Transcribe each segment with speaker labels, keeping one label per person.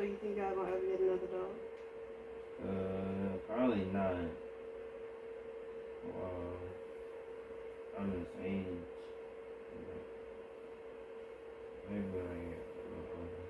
Speaker 1: So you think y'all gonna ever get another dog?
Speaker 2: Probably not. I'm this age. Maybe when I get a little older.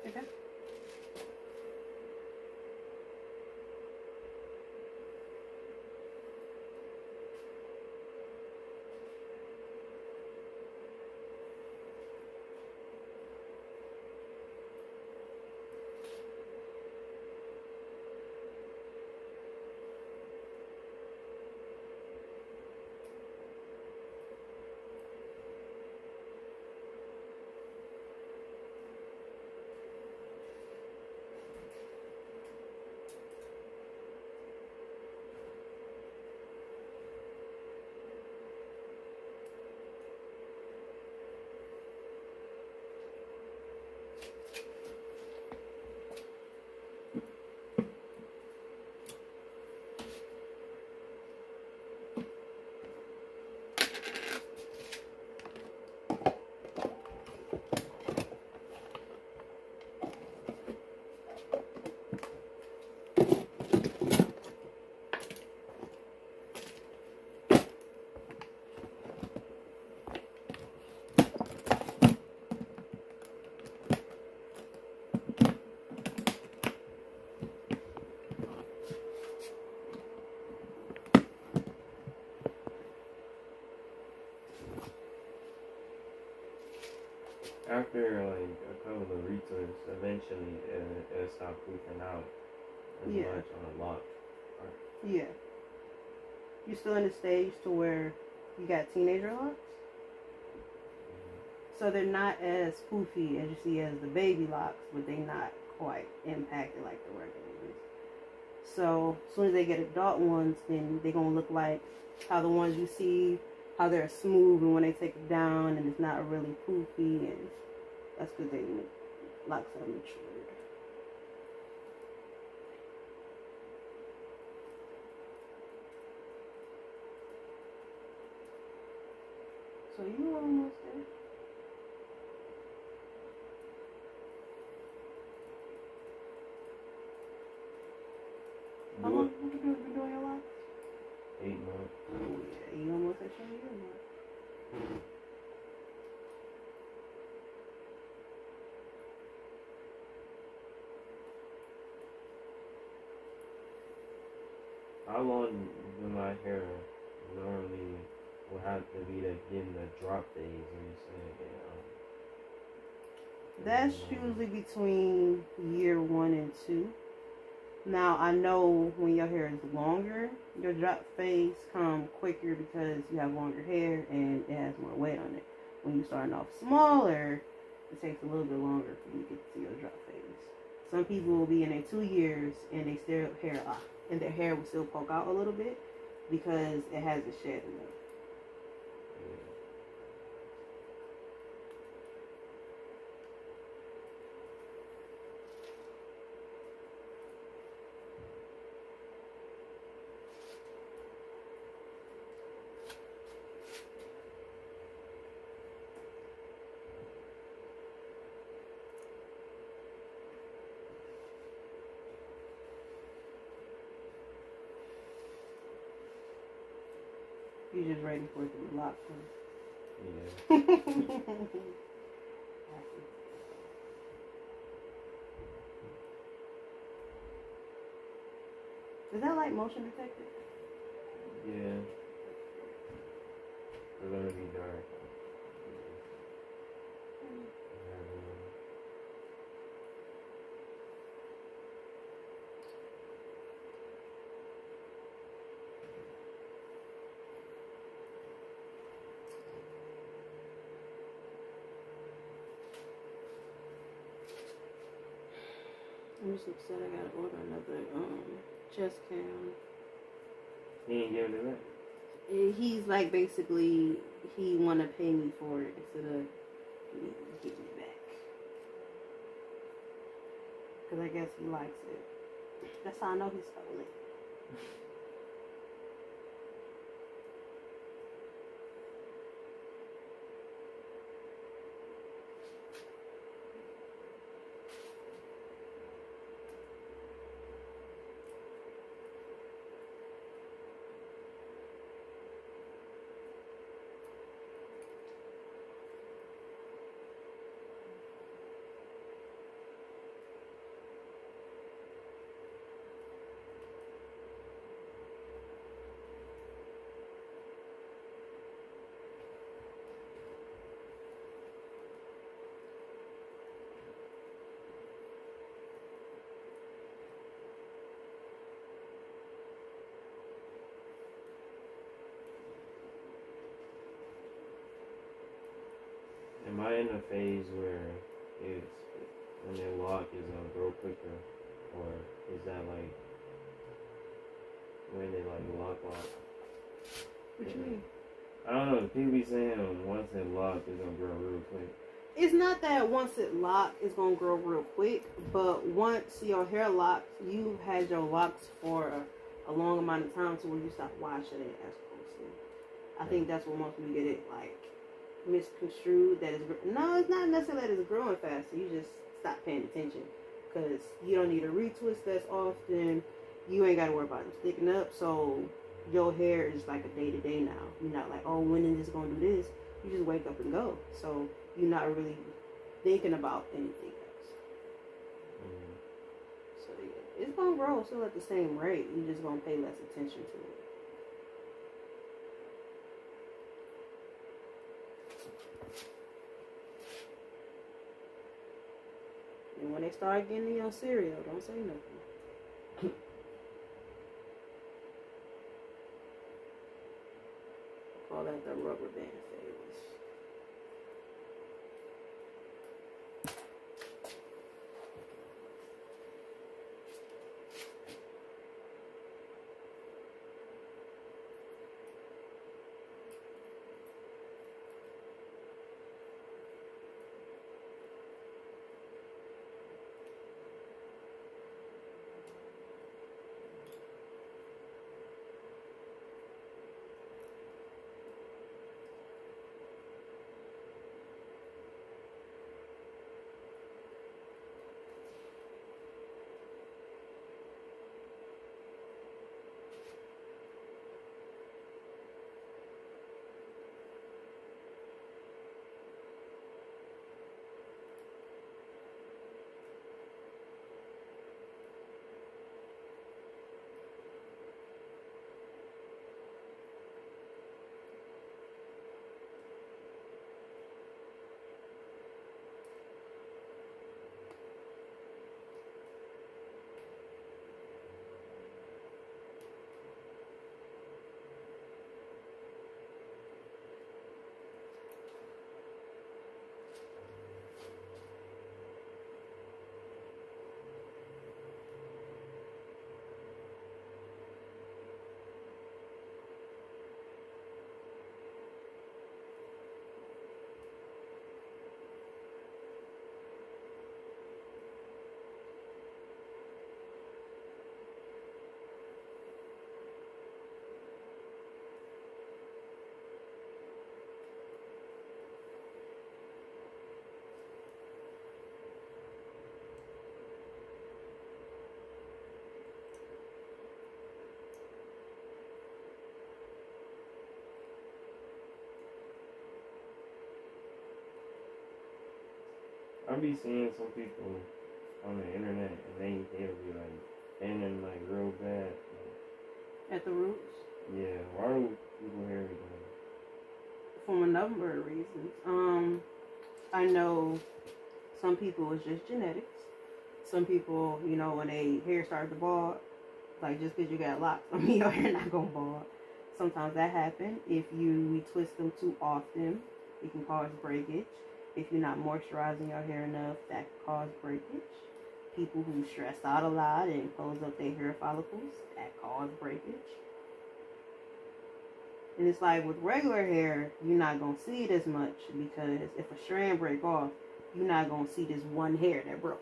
Speaker 1: Okay.
Speaker 2: After like a couple of retwists, eventually it'll stop poofing out as much on a lock.
Speaker 1: Yeah. You still in the stage to where you got teenager locks? So they're not as poofy as you see as the baby locks, but they're not quite impacted like the regular ones. So as soon as they get adult ones, then they're going to look like how the ones you see, how they're smooth, and when they take it down and it's not really poofy, and that's because they locks are matured. So you almost there. How long have you been doing your locks?
Speaker 2: 8 months.
Speaker 1: Oh yeah, you almost at your year mark.
Speaker 2: How long do my hair normally will have to be to get in the drop phase when you say
Speaker 1: That's usually between year 1 and 2. Now, I know when your hair is longer, your drop phase come quicker because you have longer hair and it has more weight on it. When you're starting off smaller, it takes a little bit longer for you to get to your drop phase. Some people will be in their 2 years and they still have hair off, and their hair will still poke out a little bit because it hasn't shed enough. You just ready for it to be locked
Speaker 2: Yeah.
Speaker 1: in. Is that like motion detected?
Speaker 2: Yeah. It's gonna be dark.
Speaker 1: I'm just upset I gotta order another chest cam.
Speaker 2: He ain't giving it back.
Speaker 1: He's like basically he wanna pay me for it instead of me getting it back. Cause I guess he likes it. That's how I know he stole it.
Speaker 2: Am I in a phase where it's when they lock is gonna grow quicker, or is that like when they like lock?
Speaker 1: What you mean?
Speaker 2: I don't know. People be saying once it lock, it's gonna grow real quick.
Speaker 1: It's not that once it locks, it's gonna grow real quick, but once your hair locks, you've had your locks for a long amount of time to where you stop washing it as closely. I think that's what most people get it like misconstrued. That is no, it's not necessarily that it's growing faster. You just stop paying attention because you don't need a retwist as often. You ain't gotta worry about them sticking up. So your hair is like a day to day now. You're not like, oh, when is this gonna do this? You just wake up and go. So you're not really thinking about anything else. So yeah, it's gonna grow still at the same rate. You're just gonna pay less attention to it. And when they start getting in your cereal, don't say nothing. Call that the rubber band phase.
Speaker 2: I be seeing some people on the internet and they'll be like thinning like real bad. Like,
Speaker 1: at the roots?
Speaker 2: yeah, why do people hair doing?
Speaker 1: From a number of reasons. I know some people it's just genetics. Some people, you know, when they hair starts to bald, like just because you got locks, I mean your hair not gonna bald. Sometimes that happens. If you twist them too often, it can cause breakage. If you're not moisturizing your hair enough, that can cause breakage. People who stress out a lot and close up their hair follicles, that cause breakage. And it's like with regular hair, you're not going to see it as much because if a strand break off, you're not going to see this one hair that broke.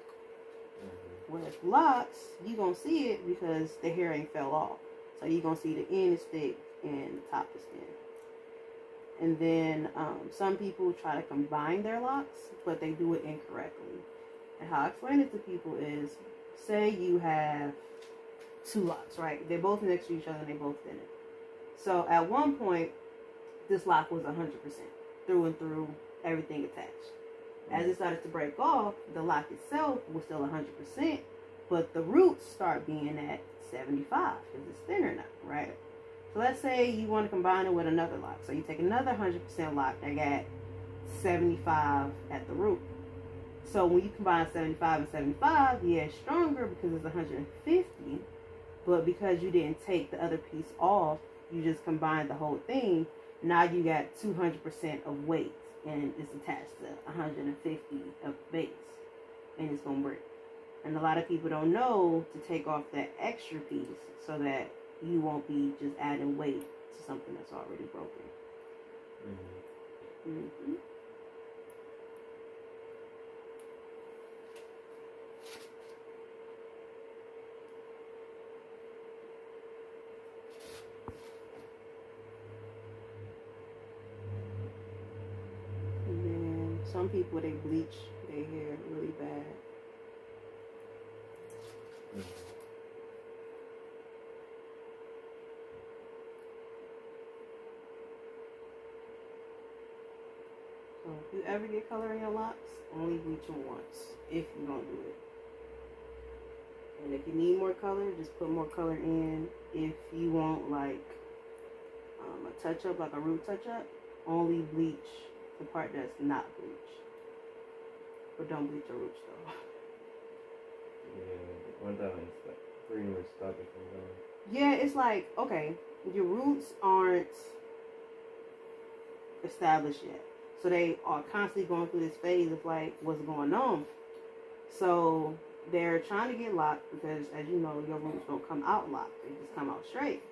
Speaker 1: Whereas locks, you're going to see it because the hair ain't fell off. So you're going to see the end is thick and the top is thin. And then some people try to combine their locks, but they do it incorrectly. And how I explain it to people is, say you have two locks, right? They're both next to each other and they both thinning. So at one point, this lock was 100% through and through, everything attached. As it started to break off, the lock itself was still 100%, but the roots start being at 75 because it's thinner now, right? So let's say you want to combine it with another lock. So you take another 100% lock that got 75 at the root. So when you combine 75 and 75, yeah, it's stronger because it's 150, but because you didn't take the other piece off, you just combined the whole thing. Now you got 200% of weight, and it's attached to 150 of base, and it's gonna break. And a lot of people don't know to take off that extra piece so that you won't be just adding weight to something that's already broken. Mm-hmm. Mm-hmm. Some people, they bleach their hair really bad. So if you ever get color in your locks, only bleach them once, if you don't do it. And if you need more color, just put more color in. If you want like a touch-up, like a root touch-up, only bleach the part that's not bleach. But don't bleach your roots though.
Speaker 2: Yeah, one time it's like pretty much stop it from going.
Speaker 1: Yeah, it's like, okay, your roots aren't established yet. So they are constantly going through this phase of like, what's going on? So they're trying to get locked because, as you know, your roots don't come out locked. They just come out straight.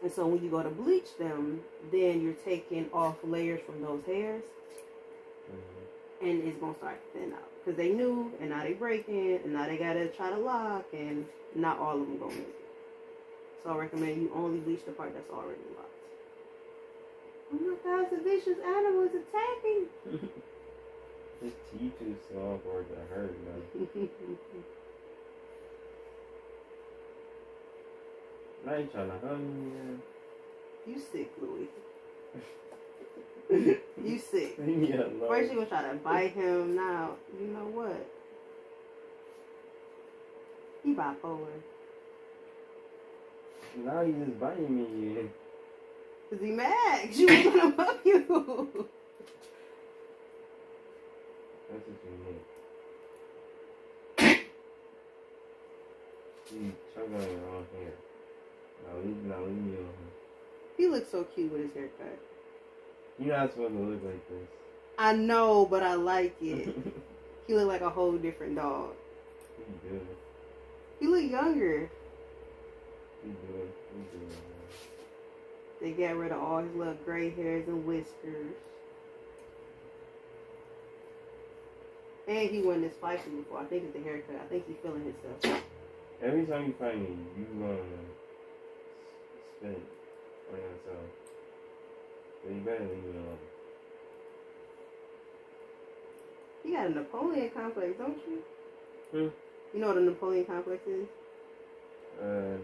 Speaker 1: And so when you go to bleach them, then you're taking off layers from those hairs. Mm-hmm. And it's going to start to thin out. Because they knew, and now they breaking, and now they got to try to lock, and not all of them going to make it. So I recommend you only bleach the part that's already locked. Oh my gosh, the vicious animal is attacking.
Speaker 2: His teeth too small for it to hurt, man. Now you trying to hug me, man.
Speaker 1: You sick, Louis. You sick.
Speaker 2: Yeah,
Speaker 1: first you gonna try to bite him. Now, you know what? He bipolar.
Speaker 2: Now he's just biting me.
Speaker 1: Cause he mad. She was gonna hug you.
Speaker 2: That's what you need. You choking on your own hair. Now leave me alone.
Speaker 1: He looks so cute with his haircut.
Speaker 2: You're not supposed to look like this.
Speaker 1: I know, but I like it. He look like a whole different dog.
Speaker 2: He good.
Speaker 1: He look younger.
Speaker 2: He good.
Speaker 1: They got rid of all his little gray hairs and whiskers. And he wasn't this spicy before. I think it's the haircut. I think he's feeling himself.
Speaker 2: Every time you find me, you gonna spit on yourself. So you better leave me alone.
Speaker 1: You got a Napoleon complex, don't you?
Speaker 2: Hmm?
Speaker 1: You know what a Napoleon complex is?
Speaker 2: No.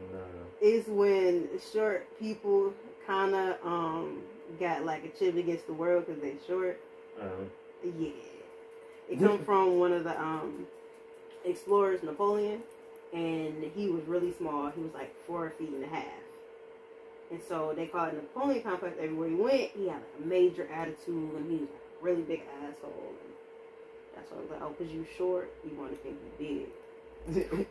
Speaker 1: It's when short people kind of got like a chip against the world because they're short.
Speaker 2: Uh-huh.
Speaker 1: Yeah. It comes from one of the explorers, Napoleon, and he was really small. He was like 4.5 feet. And so they call it Napoleon complex. Everywhere he went, he had like a major attitude, and he was like a really big asshole. And that's why I was like, oh, because you short, you want to think you big.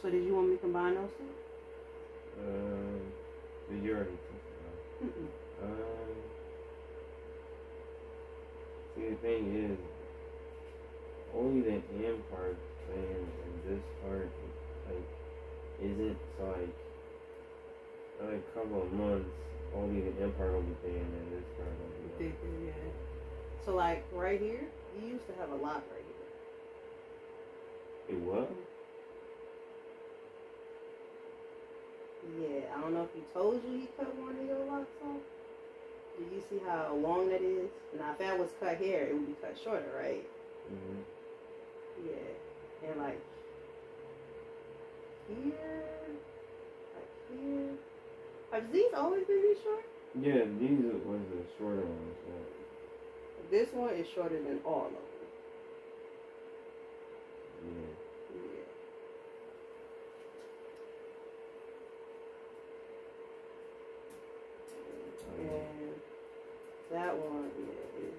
Speaker 1: So did you want me to combine those two?
Speaker 2: You already took it out. See, the thing is, only the end part and this part, like, isn't, so, like a couple of months, only the end part will be thin and this part will be
Speaker 1: thicker, yeah. So, like, right here, you used to have a lot right here.
Speaker 2: It what?
Speaker 1: Yeah, I don't know if he told you he cut one of your locks off. Did you see how long that is? Now, if that was cut hair, it would be cut shorter, right?
Speaker 2: Mm-hmm.
Speaker 1: Yeah. And like here, have these always been this short?
Speaker 2: Yeah, these was the shorter ones. Yeah.
Speaker 1: This one is shorter than all of them.
Speaker 2: Yeah.
Speaker 1: And that one, is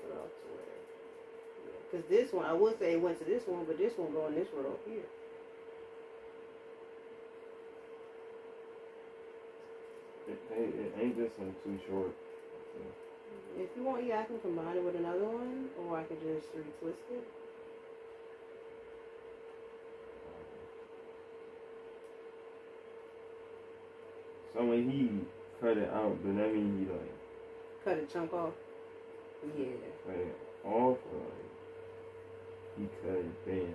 Speaker 1: what else to wear? Because this one, I would say it went to this one, but this one go in this row here.
Speaker 2: Ain't this one too short? So.
Speaker 1: If you want, yeah, I can combine it with another one, or I can just retwist it.
Speaker 2: So when he cut it out, does that mean he like
Speaker 1: cut a chunk off? Yeah.
Speaker 2: Cut it off, or like he cut it thin?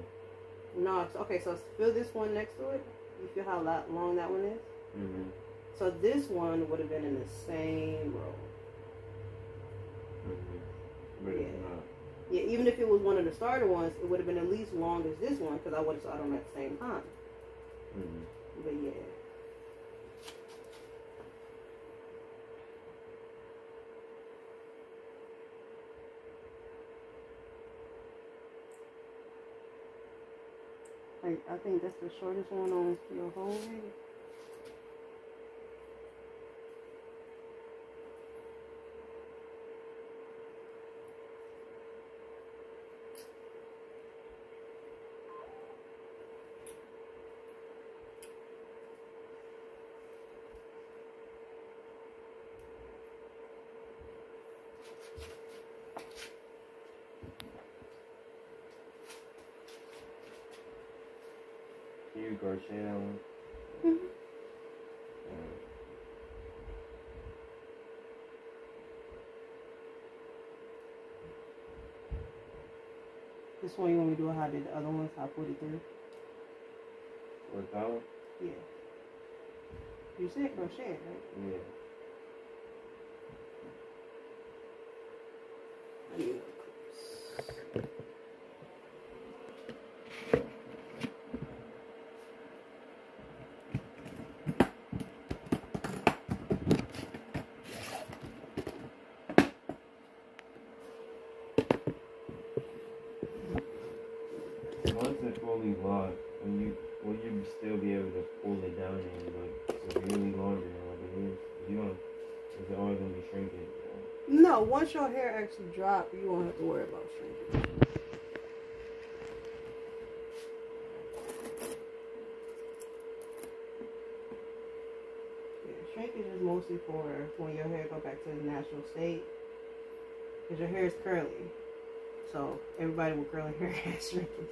Speaker 1: No, okay, so feel this one next to it. You feel how long that one is?
Speaker 2: Mm-hmm.
Speaker 1: So this one would have been in the same row.
Speaker 2: Mm-hmm. But
Speaker 1: yeah.
Speaker 2: it's not.
Speaker 1: Yeah, even if it was one of the starter ones, it would have been at least long as this one because I would have started them at the same time.
Speaker 2: Mm-hmm.
Speaker 1: But yeah. I think that's the shortest one on your whole head.
Speaker 2: You crochet that one?
Speaker 1: Mm-hmm. This one you want me to do how I did the other ones, how I put it through?
Speaker 2: Without?
Speaker 1: Yeah. You said crochet, right?
Speaker 2: Yeah.
Speaker 1: I need another clips.
Speaker 2: Once it's fully locked, will you still be able to pull it down and like severely longer than what it is? You don't. Is it always gonna be shrinking?
Speaker 1: No, once your hair actually drops, you won't have to worry about shrinking. Yeah, shrinkage is mostly for when your hair go back to its natural state. Because your hair is curly. So everybody with curly hair has shrinkage.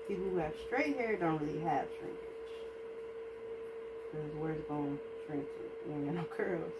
Speaker 1: People who have straight hair don't really have shrinkage. Because where's it going to shrink to? You ain't got no curls.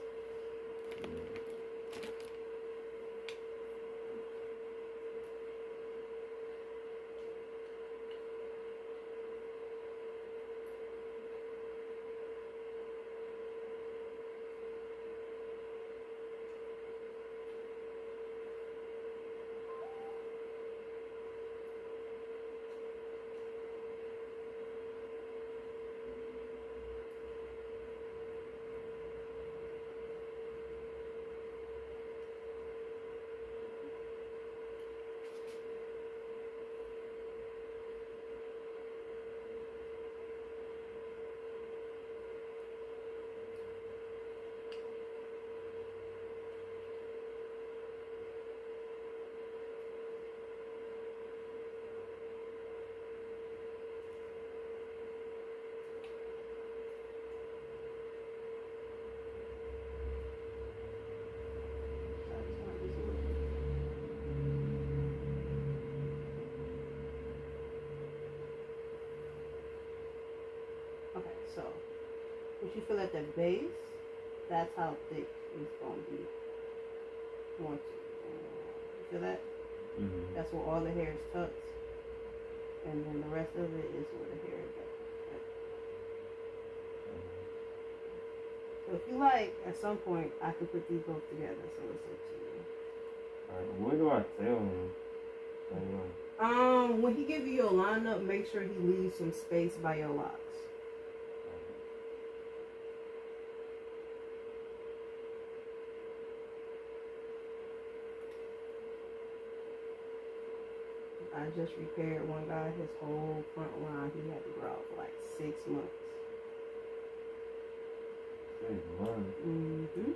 Speaker 1: Okay, so what you feel at the base, that's how thick it's going to be. You feel that?
Speaker 2: Mm-hmm.
Speaker 1: That's where all the hair is tucked. And then the rest of it is where the hair is at. So if you like, at some point, I can put these both together, so it's up to you.
Speaker 2: Alright, what do I tell him?
Speaker 1: When he gives you your lineup, make sure he leaves some space by your locks. I just repaired one guy, his whole front line, he had to grow out for like 6 months.
Speaker 2: 6 months?
Speaker 1: Mm-hmm.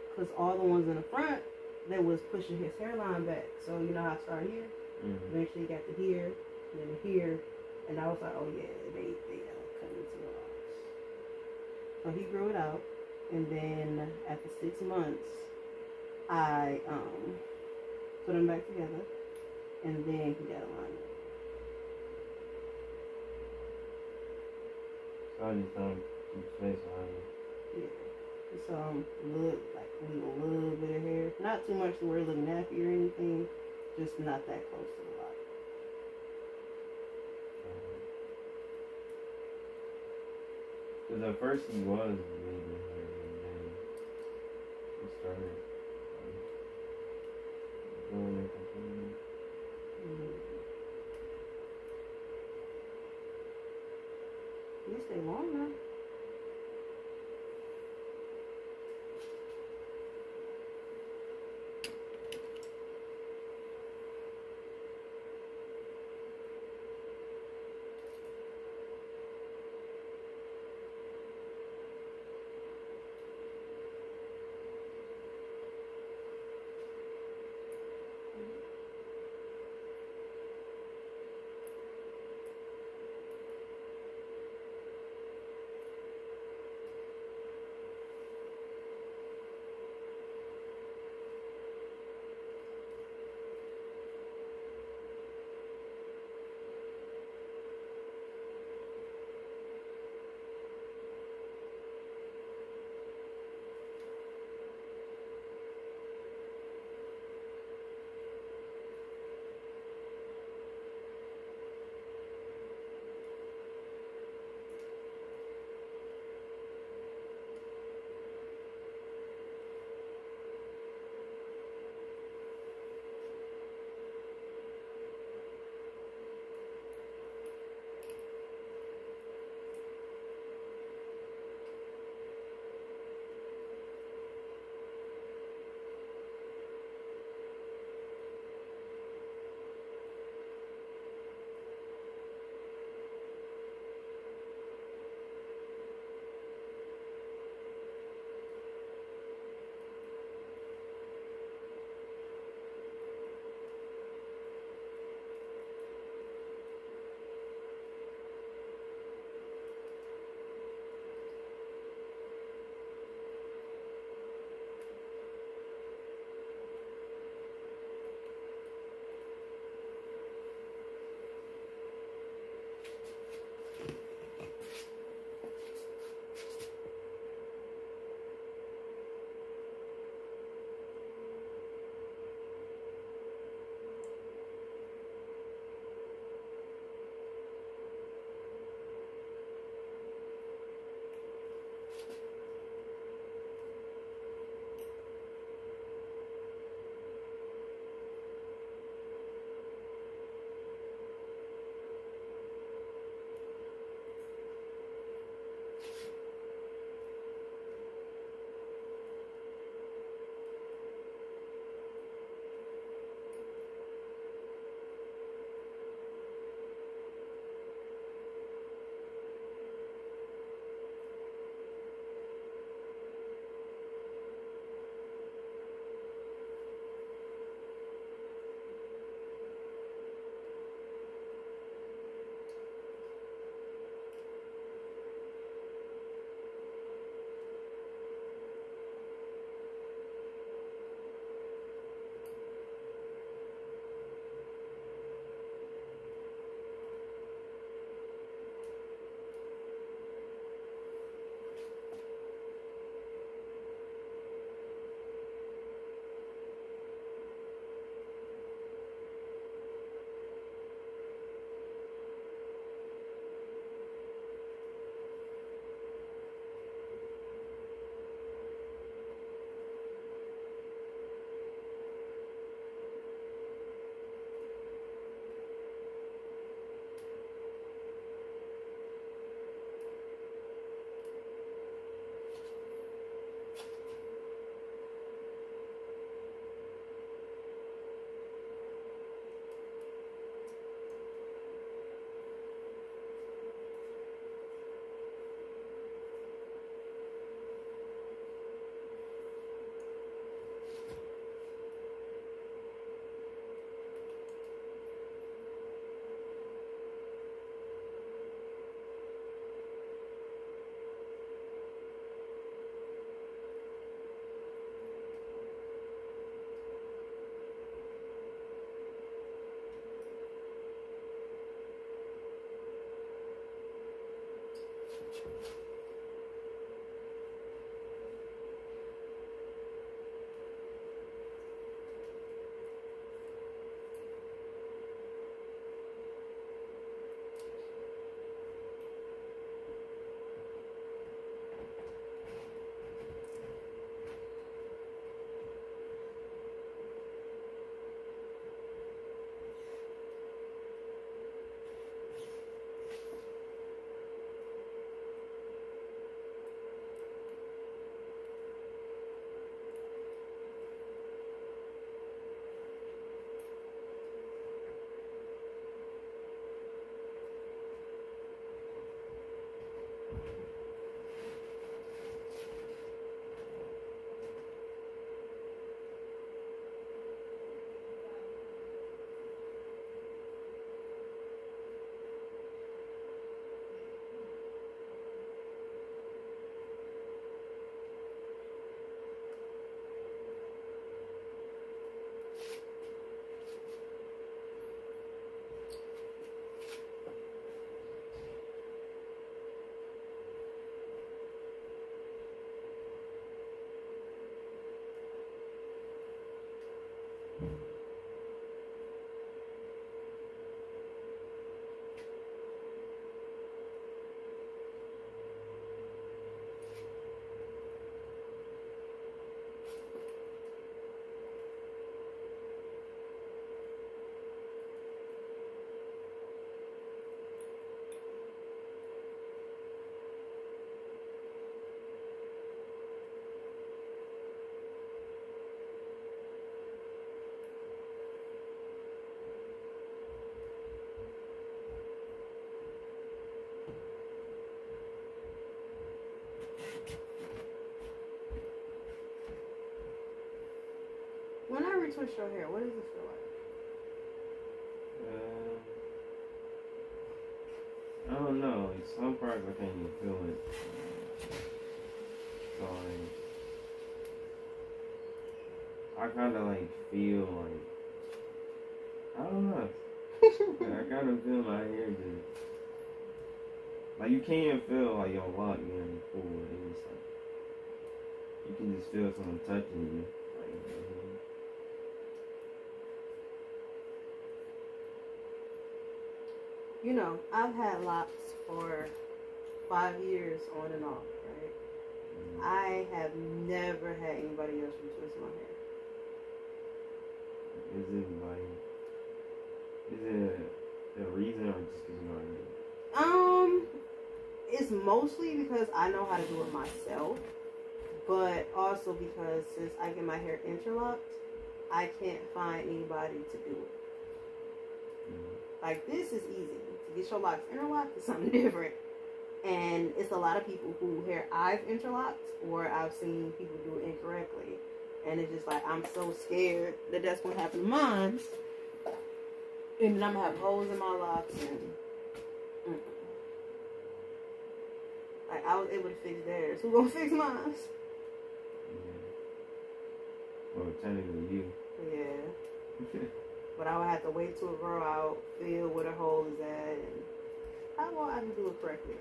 Speaker 1: Because all the ones in the front, they was pushing his hairline back. So you know how I started here?
Speaker 2: Mm-hmm.
Speaker 1: Eventually got to here, and then to here, and I was like, oh yeah, they cut into the locks. So he grew it out, and then after 6 months, I put them back together. And then he got a line up.
Speaker 2: So I just don't keep space behind it.
Speaker 1: Yeah. Just look like leave a little bit of hair. Not too much to where it look nappy or anything. Just not that close to the lock.
Speaker 2: Because at first he was leaving her, and then he started doing it completely.
Speaker 1: You stay long now. twist your hair, what does it feel like?
Speaker 2: I don't know. Like some parts I can't even feel it. So like, I kind of like feel like, I don't know. I kind of feel my hair just like you can't feel like your lock getting pulled. It's like you can just feel someone touching you. Like,
Speaker 1: You know, I've had locks for 5 years on and off, right? I have never had anybody else retwist my hair.
Speaker 2: Is it like, is it a reason or just because you know what I mean?
Speaker 1: It's mostly because I know how to do it myself, but also because since I get my hair interlocked, I can't find anybody to do it. Like, this is easy. To get your locks interlocked is something different. And it's a lot of people who hair I've interlocked or I've seen people do it incorrectly. And it's just like, I'm so scared that that's going to happen to mine. And then I'm going to have holes in my locks. And like, I was able to fix theirs. Who going to fix mine?
Speaker 2: Well, technically you.
Speaker 1: Yeah. But I would have to wait till it grow out, feel where the hole is at, and how will I do it correctly?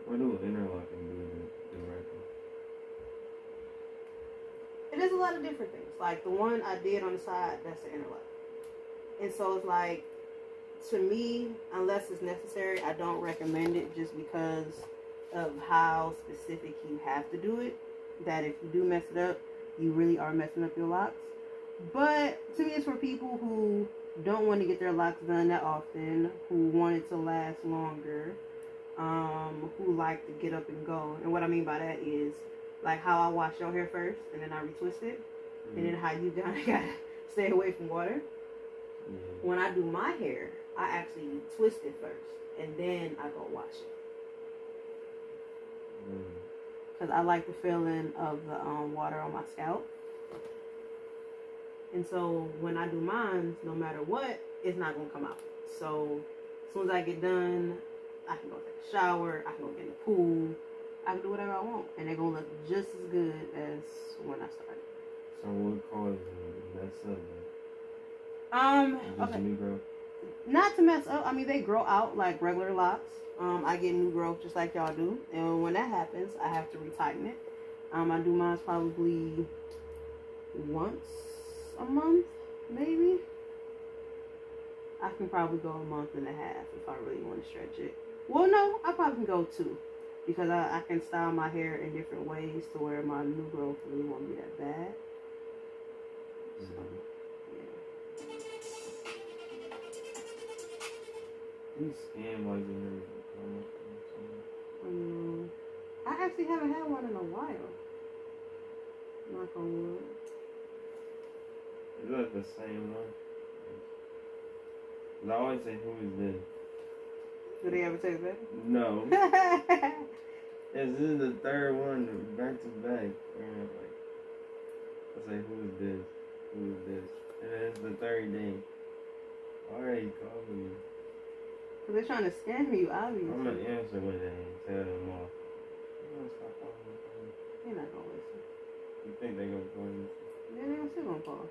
Speaker 2: What do interlocking do directly?
Speaker 1: It is a lot of different things. Like the one I did on the side, that's the interlock. And so it's like, to me, unless it's necessary, I don't recommend it just because of how specific you have to do it. That if you do mess it up, you really are messing up your locks. But to me, it's for people who don't want to get their locks done that often, who want it to last longer, who like to get up and go. And what I mean by that is like how I wash your hair first and then I retwist it, and then how you kind of gotta stay away from water. When I do my hair, I actually twist it first and then I go wash it, because I like the feeling of the water on my scalp. And so when I do mine, no matter what, it's not gonna come out. So as soon as I get done, I can go take a shower, I can go get in the pool, I can do whatever I want, and they're gonna look just as good as when I started.
Speaker 2: So what causes it to mess up?
Speaker 1: Okay.
Speaker 2: New growth?
Speaker 1: Not to mess up. I mean, they grow out like regular locks. I get new growth just like y'all do, and when that happens, I have to retighten it. I do mine probably once a month, maybe. I can probably go a month and a half if I really want to stretch it. Well, no, I probably can go 2, because I can style my hair in different ways to where my new growth really won't be that bad. So, yeah.
Speaker 2: These skin like you never
Speaker 1: I actually haven't had one in a while. Knock on wood.
Speaker 2: Is that the same one? I always say, who is this?
Speaker 1: Do they ever take that?
Speaker 2: No. This is the third one back to back. And like, I say, who is this? Who is this? And then it's the third day. Alright, call me.
Speaker 1: Because they're trying to scam you, obviously.
Speaker 2: I'm gonna answer when they tell them off. I'm gonna stop calling them.
Speaker 1: They're not gonna listen.
Speaker 2: You think they're gonna call you?
Speaker 1: Yeah, they're still gonna call.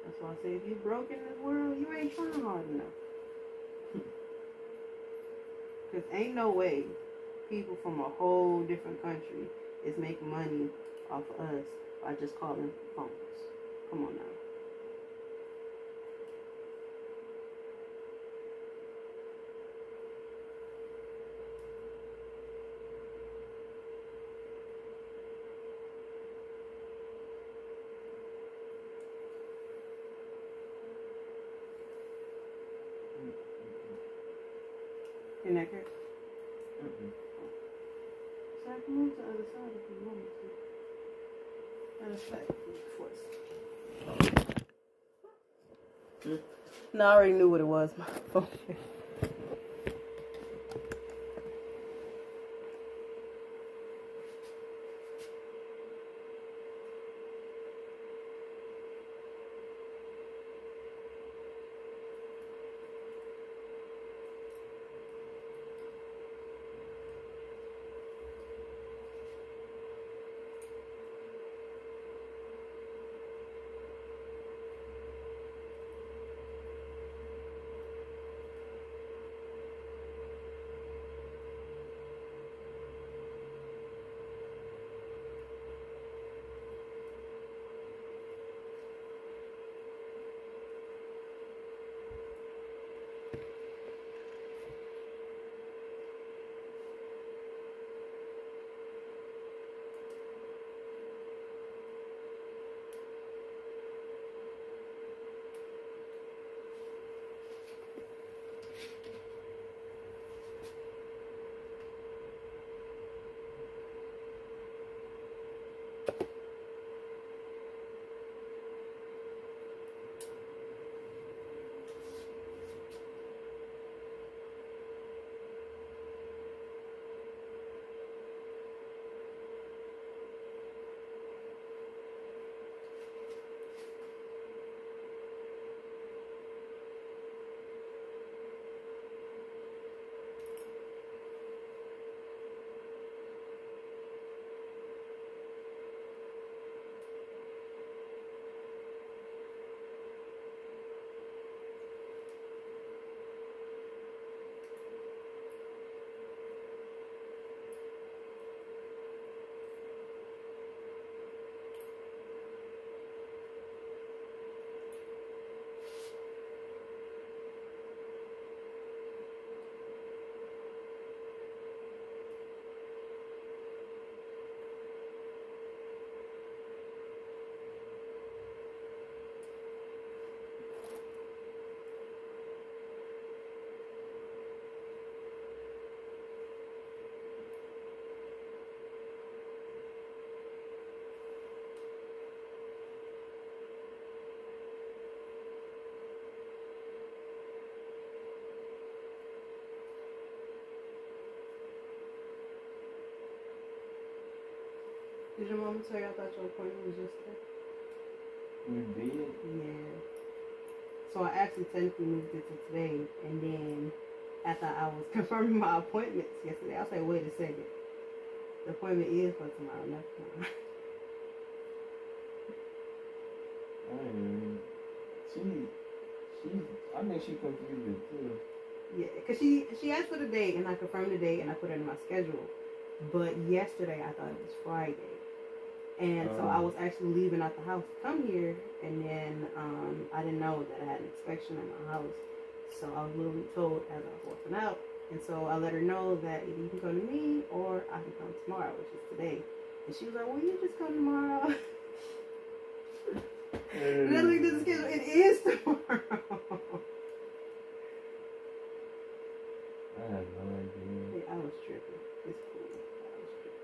Speaker 1: That's why I say, if you're broke in this world, you ain't trying hard enough. Because ain't no way people from a whole different country is making money off of us by just calling phones. Come on now. connected?
Speaker 2: Mm-mm.
Speaker 1: So I can move to the other side if you want me to. Matter of fact, no, I already knew what it was. My phone. Did your mama tell you I thought your appointment was yesterday?
Speaker 2: You did?
Speaker 1: Yeah. So I actually technically moved it to today, and then after I was confirming my appointments yesterday, I was like, wait a second. The appointment is for tomorrow, not tomorrow.
Speaker 2: I think she confused it too.
Speaker 1: Yeah, because she asked for the date, and I confirmed the date, and I put it in my schedule. But yesterday, I thought it was Friday. And so I was actually leaving out the house to come here, and then I didn't know that I had an inspection in my house. So I was literally told as I was walking out. And so I let her know that either you can come to me or I can come tomorrow, which is today. And she was like, well, you just come tomorrow. And I looked at the schedule, it is tomorrow.
Speaker 2: I had no idea.
Speaker 1: Yeah, I was tripping. It's cool. I was tripping.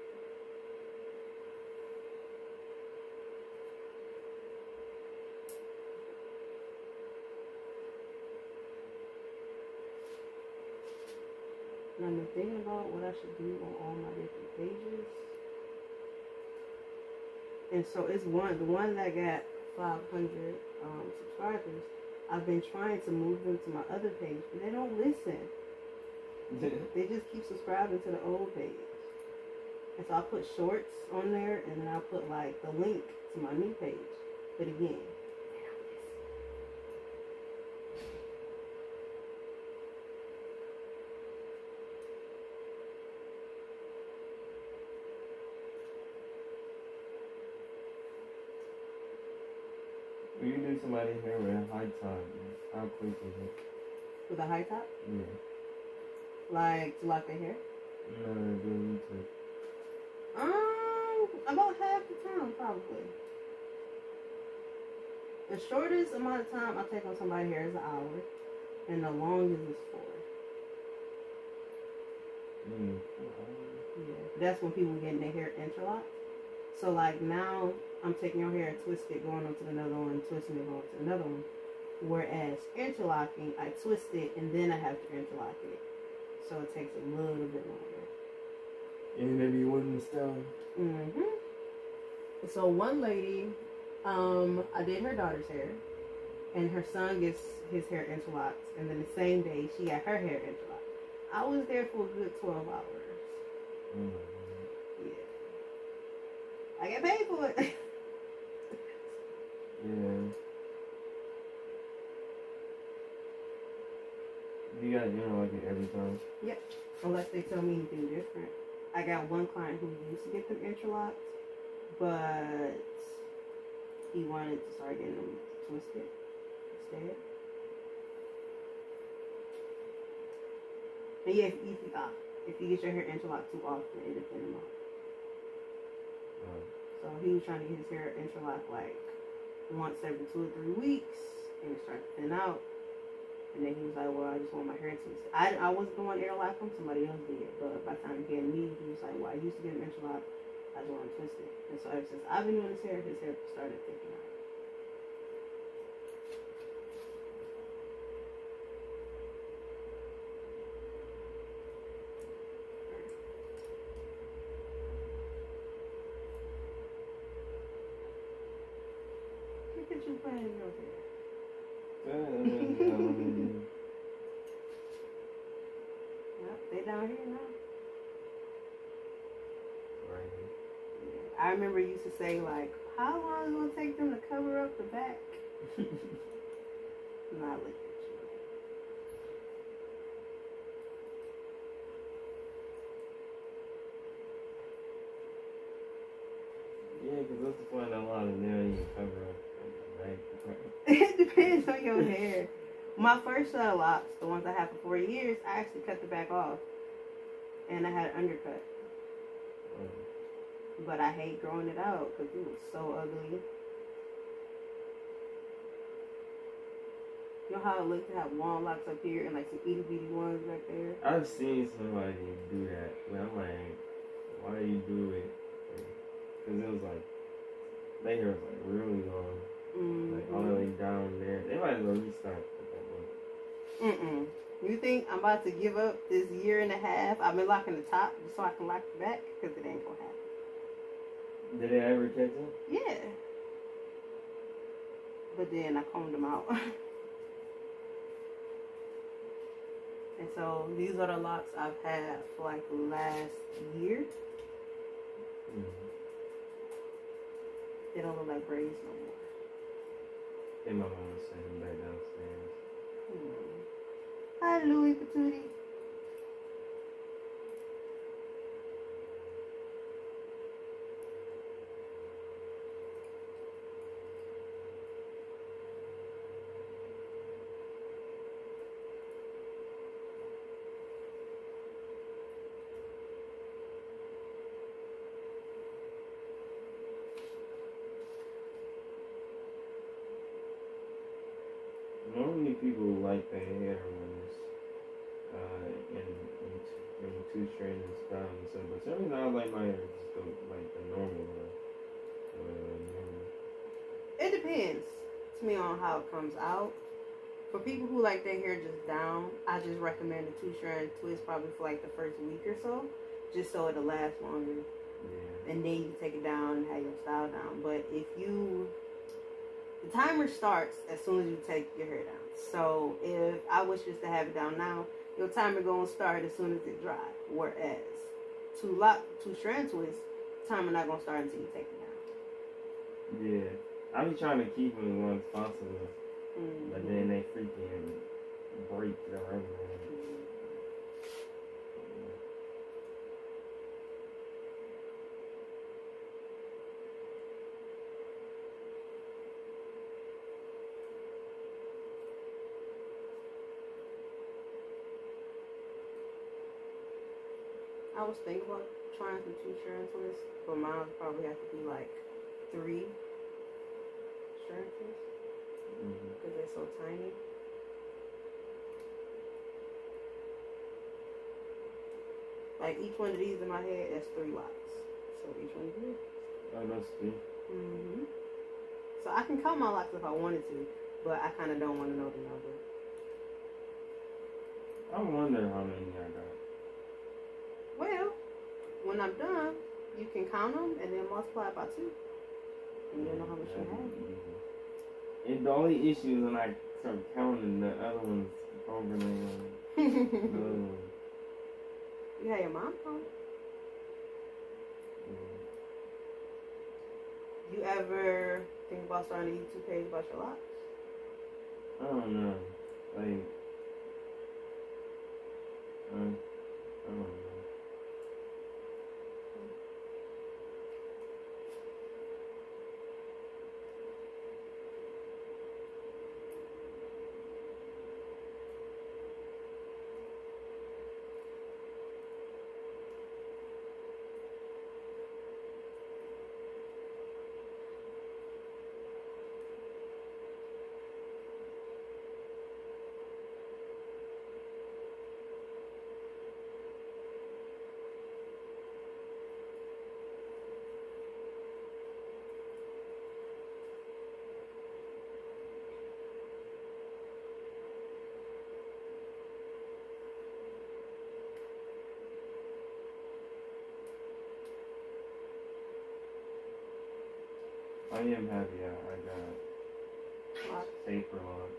Speaker 1: And I've been thinking about what I should do on all my different pages. And so it's the one that got 500 subscribers. I've been trying to move them to my other page, but they don't listen. They just keep subscribing to the old page. And so I put shorts on there, and then I put like the link to my new page. But again, they don't listen.
Speaker 2: When you do somebody hair with a high top, how quick is it?
Speaker 1: With a high top?
Speaker 2: Yeah.
Speaker 1: Like to lock their hair?
Speaker 2: No, do YouTube.
Speaker 1: About half the time, probably. The shortest amount of time I take on somebody's hair is an hour, and the longest is 4. Yeah, that's when people getting their hair interlocked. So like now, I'm taking your hair and twisting it, going on to another one, twisting it, going to another one. Whereas interlocking, I twist it and then I have to interlock it. So it takes a little bit longer.
Speaker 2: And maybe one style.
Speaker 1: So one lady, I did her daughter's hair, and her son gets his hair interlocked, and then the same day she got her hair interlocked. I was there for a good 12 hours. Yeah. I get paid for it.
Speaker 2: Yeah. You gotta like it every time.
Speaker 1: Yep. Unless they tell me anything different. I got one client who used to get them interlocked, but he wanted to start getting them twisted instead. And yeah, if you get your hair interlocked too often, it'll thin them off. So he was trying to get his hair interlocked like once every 2 or 3 weeks, and it started to thin out. And then he was like, well, I just want my hair twisted. I wasn't the one interlock him, somebody else did. But by the time he came to me, he was like, well, I used to get an interlock, I just want to twist it. And so ever since I've been doing his hair started thinning out. Look at you playing in your hair. Yep, they down here now.
Speaker 2: Right.
Speaker 1: Yeah. I remember you used to say, like, how long is it going to take them to cover up the back? Now look at
Speaker 2: you. Yeah, because that's the point. A lot of nail you cover up the back.
Speaker 1: It depends on your hair. My first set of locks, the ones I had for 4 years, I actually cut the back off. And I had an undercut. But I hate growing it out because it was so ugly. You know how it looks to have long locks up here and like some itty bitty ones back there?
Speaker 2: I've seen somebody do that. But I'm like, why do you do it? Because it was like, their hair was like really long. Like all the way down there. They might as well restart with that one.
Speaker 1: You think I'm about to give up this 1.5 years? I've been locking the top just so I can lock the back? Because it ain't going to happen.
Speaker 2: Did it ever catch them?
Speaker 1: Yeah. But then I combed them out. And so these are the locks I've had for like the last year. They don't look like braids no more.
Speaker 2: And my mom was sitting back downstairs.
Speaker 1: Hi, Louis Patootie.
Speaker 2: Normally people like their hair when it's in two strands and style and stuff, but sometimes I like my hair just go like the normal
Speaker 1: It depends to me on how it comes out. For people who like their hair just down, I just recommend a 2-strand twist probably for like the first week or so, just so it'll last longer.
Speaker 2: Yeah.
Speaker 1: And then you take it down and have your style down. But the timer starts as soon as you take your hair down. So if I was just to have it down now, your timer gonna start as soon as it dry. Whereas 2-strand twist, timer not gonna start until you take it
Speaker 2: down. Yeah, I be trying to keep them as long as possible, but then they freaking break the rubber.
Speaker 1: I was thinking about trying some 2-strand twists, but mine would probably have to be like 3-strand twists because they're so tiny. Like each one of these in my head, that's 3 locks. So each one of these.
Speaker 2: Oh, that's good.
Speaker 1: Mm-hmm. So I can count my locks if I wanted to, but I kind of don't want to know the number.
Speaker 2: I wonder how many I got.
Speaker 1: Well, when I'm done, you can count them and then multiply it by 2. And you'll know how much you have.
Speaker 2: And the only issue is when I start counting the other ones over there.
Speaker 1: You had your mom count. You ever think about starting a YouTube page about your locks?
Speaker 2: I don't know. Like, I don't know. I am happy I got safer lock.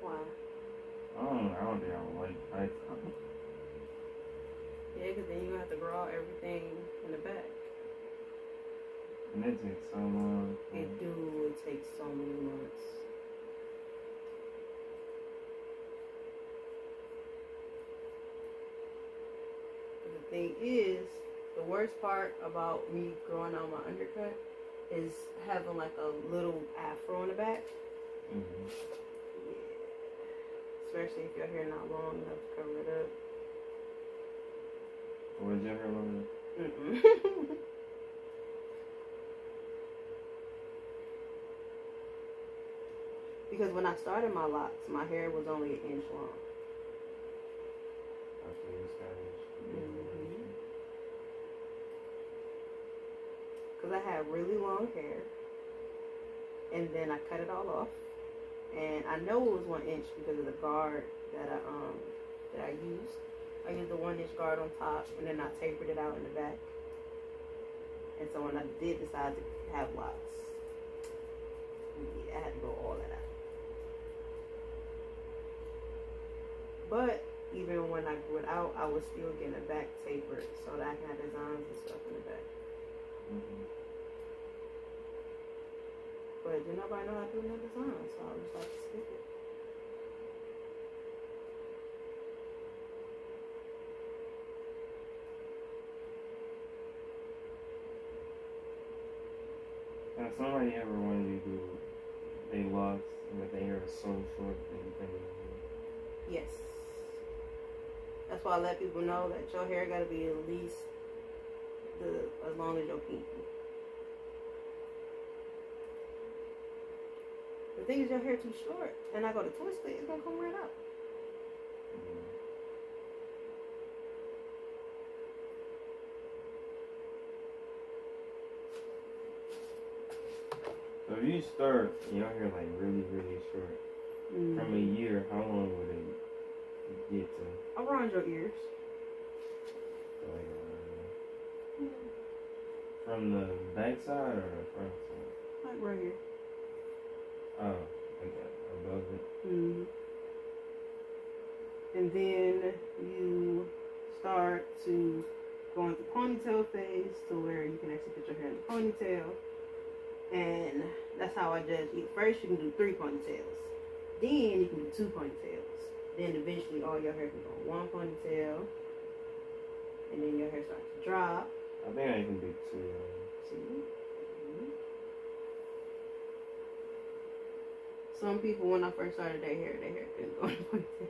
Speaker 1: Why?
Speaker 2: I don't think I would like Python.
Speaker 1: Yeah, because then you're going to have to grow out everything in the back.
Speaker 2: And it takes so long.
Speaker 1: It takes so many months. But the thing is, the worst part about me growing out my undercut is having like a little afro in the back.
Speaker 2: Mm-hmm.
Speaker 1: Yeah. Especially if your hair not long enough to cover it up.
Speaker 2: Was your hair long enough?
Speaker 1: Mm-mm. Because when I started my locks, my hair was only 1 inch long.
Speaker 2: After you started.
Speaker 1: Because I had really long hair, and then I cut it all off, and I know it was 1 inch because of the guard that I used. I used the 1 inch guard on top, and then I tapered it out in the back. And so when I did decide to have locks, yeah, I had to go all that out. But even when I grew it out, I was still getting it back tapered so that I can have designs and stuff in the back.
Speaker 2: Mm-hmm.
Speaker 1: But did nobody know how to do no design, so I was just like, skip it.
Speaker 2: Now, somebody ever wanted you to do they locks but their hair is so short that you think
Speaker 1: Yes. That's why I let people know that your hair got to be at least as long as your pinky. The thing is, your hair too short, and I go to twist it, it's gonna come right out.
Speaker 2: So if you start your hair like really, really short, from a year, how long would it get to?
Speaker 1: Around your ears.
Speaker 2: Like, from the back side or the front side?
Speaker 1: Like right here.
Speaker 2: Oh, okay, above it.
Speaker 1: Mm-hmm. And then you start to go into ponytail phase to where you can actually put your hair in the ponytail. And that's how I judge it. First, you can do 3 ponytails. Then you can do 2 ponytails. Then eventually all your hair can go in 1 ponytail. And then your hair starts to drop.
Speaker 2: I think I can do 2.
Speaker 1: See? Mm-hmm. Some people, when I first started their hair couldn't go in a ponytail.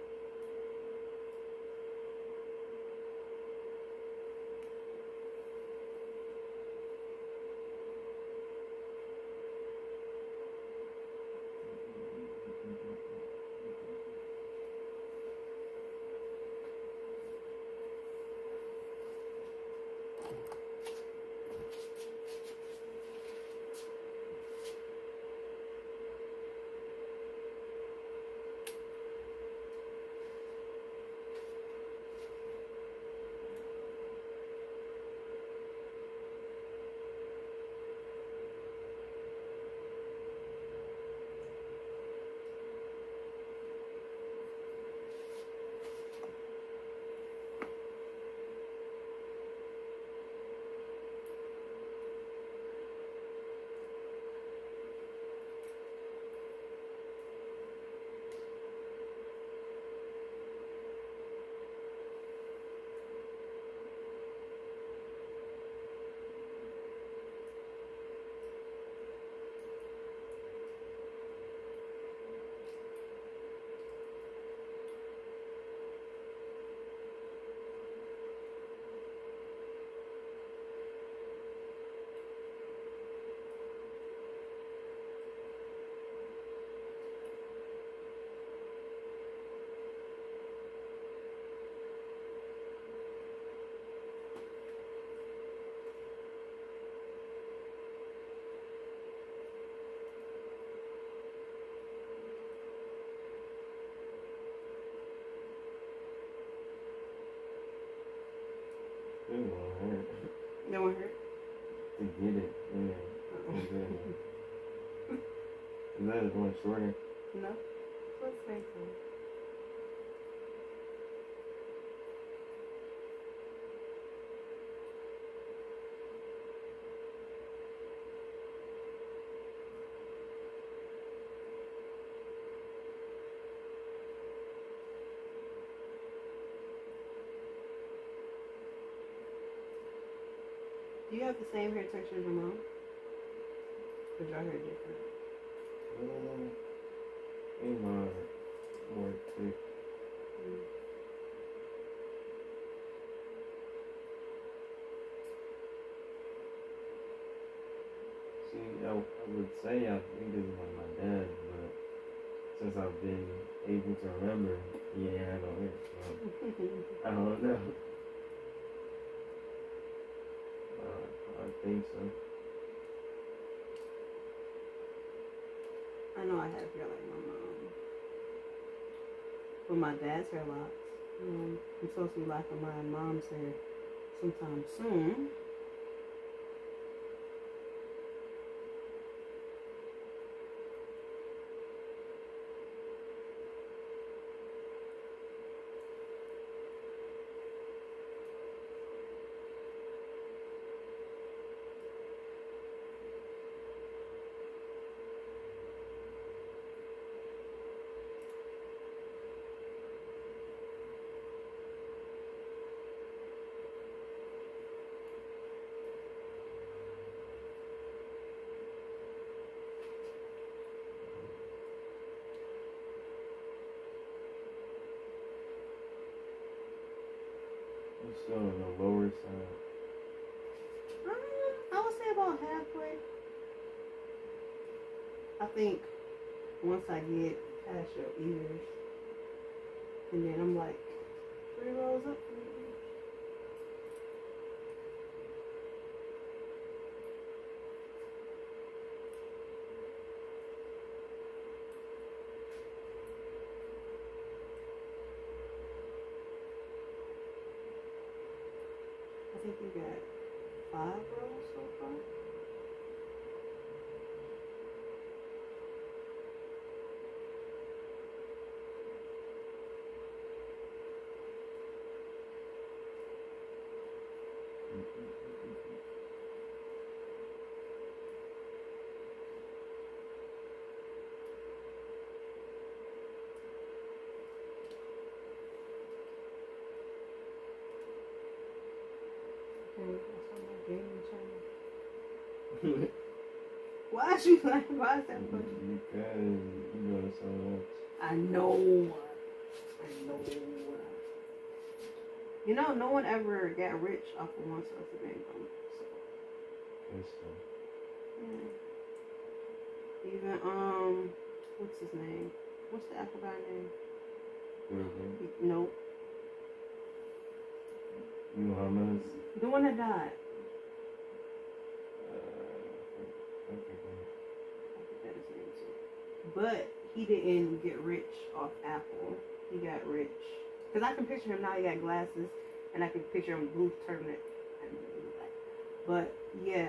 Speaker 2: Is that one shorter?
Speaker 1: No. Let's make some. Do you have the same hair texture as your mom? Or your hair different?
Speaker 2: Ain't mine more thick. See, I would say I think this is like my dad, but since I've been able to remember, he ain't had no hair, so I don't know. I think so.
Speaker 1: I know I have hair like my mom. With my dad's hair locks. I'm supposed to be locking my mom's hair sometime soon.
Speaker 2: It's still on the lower side.
Speaker 1: I would say about halfway. I think once I get past your ears, and then I'm like 3 rows up from your ears. I think you got 5 rows so far. Why is you like? Why is that funny?
Speaker 2: Because you go so much.
Speaker 1: I know. You know, no one ever got rich off of one source of income. So. Yeah. Even what's his name? What's the Apple guy name? Nope.
Speaker 2: Muhammad's.
Speaker 1: The one that died.
Speaker 2: I
Speaker 1: forgot his name too. But he didn't get rich off Apple. He got rich. Because I can picture him now, he got glasses. And I can picture him blue turtleneck. But yeah,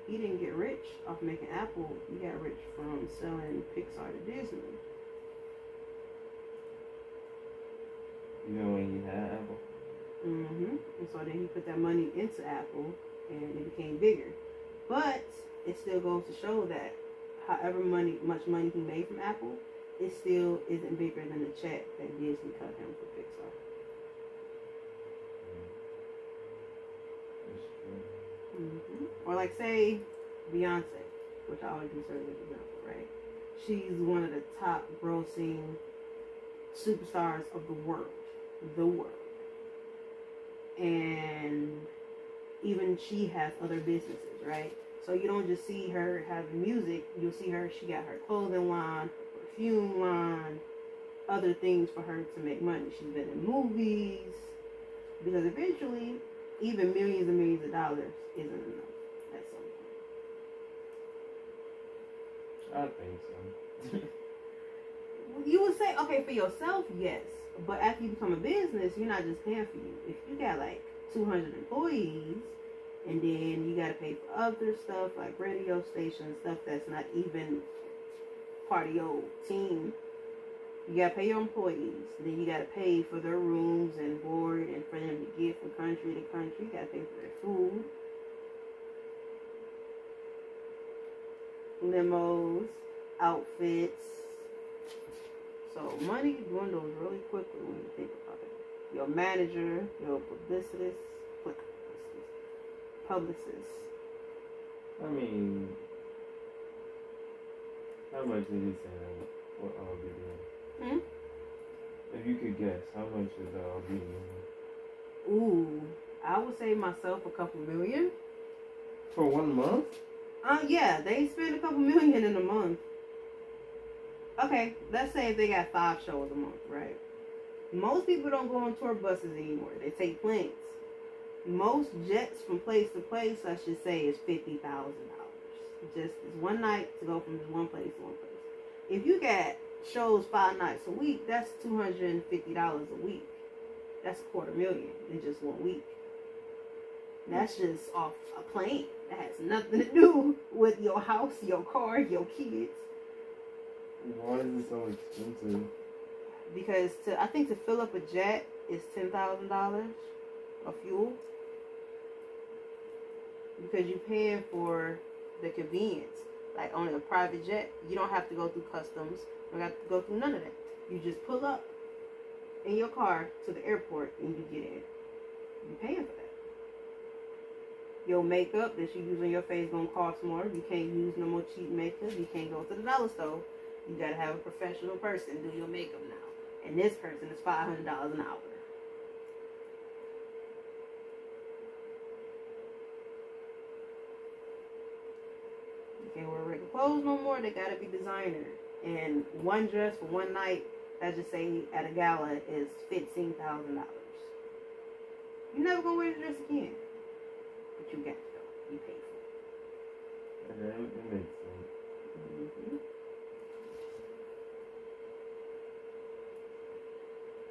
Speaker 1: he didn't get rich off making Apple. He got rich from selling Pixar to Disney.
Speaker 2: You know when you had Apple?
Speaker 1: And so then he put that money into Apple and it became bigger. But it still goes to show that however much money he made from Apple, it still isn't bigger than the check that Disney cut him for Pixar. Or like say Beyonce, which I always consider as an example, right? She's one of the top grossing superstars of the world. And even she has other businesses, right? So you don't just see her having music, you'll see her, she got her clothing line, her perfume line, other things for her to make money. She's been in movies, because eventually, even millions and millions of dollars isn't enough at some point.
Speaker 2: I think so.
Speaker 1: You would say, okay, for yourself, yes. But after you become a business, you're not just paying for you. If you got like 200 employees And then you gotta pay for other stuff like radio stations, stuff that's not even part of your team. You gotta pay your employees. Then you gotta pay for their rooms and board, and for them to get from country to country. You gotta pay for their food, limos, outfits. So money dwindles really quickly when you think about it. Your manager, your publicist.
Speaker 2: I mean, how much did you say that what I'll be doing? If you could guess, how much is I'll be doing?
Speaker 1: Ooh, I would say myself a couple million.
Speaker 2: For 1 month?
Speaker 1: Yeah, they spend a couple million in a month. Okay, let's say if they got 5 shows a month, right? Most people don't go on tour buses anymore. They take planes. Most jets from place to place, I should say, is $50,000. Just one night to go from one place to one place. If you got shows 5 nights a week, that's $250 a week. That's $250,000 in just 1 week. That's just off a plane. That has nothing to do with your house, your car, your kids.
Speaker 2: Why is it so expensive?
Speaker 1: Because I think to fill up a jet is $10,000 of fuel. Because you're paying for the convenience. Like on a private jet, you don't have to go through customs. You don't have to go through none of that. You just pull up in your car to the airport and you get in. You're paying for that. Your makeup that you use on your face gonna cost more. You can't use no more cheap makeup. You can't go to the dollar store. You gotta have a professional person do your makeup now. And this person is $500 an hour. You can't wear regular clothes no more. They gotta be designer. And one dress for one night, let's just say at a gala, is $15,000. You're never gonna wear the dress again. But you got to go. You pay for it.
Speaker 2: Okay, it makes sense.
Speaker 1: Mm-hmm.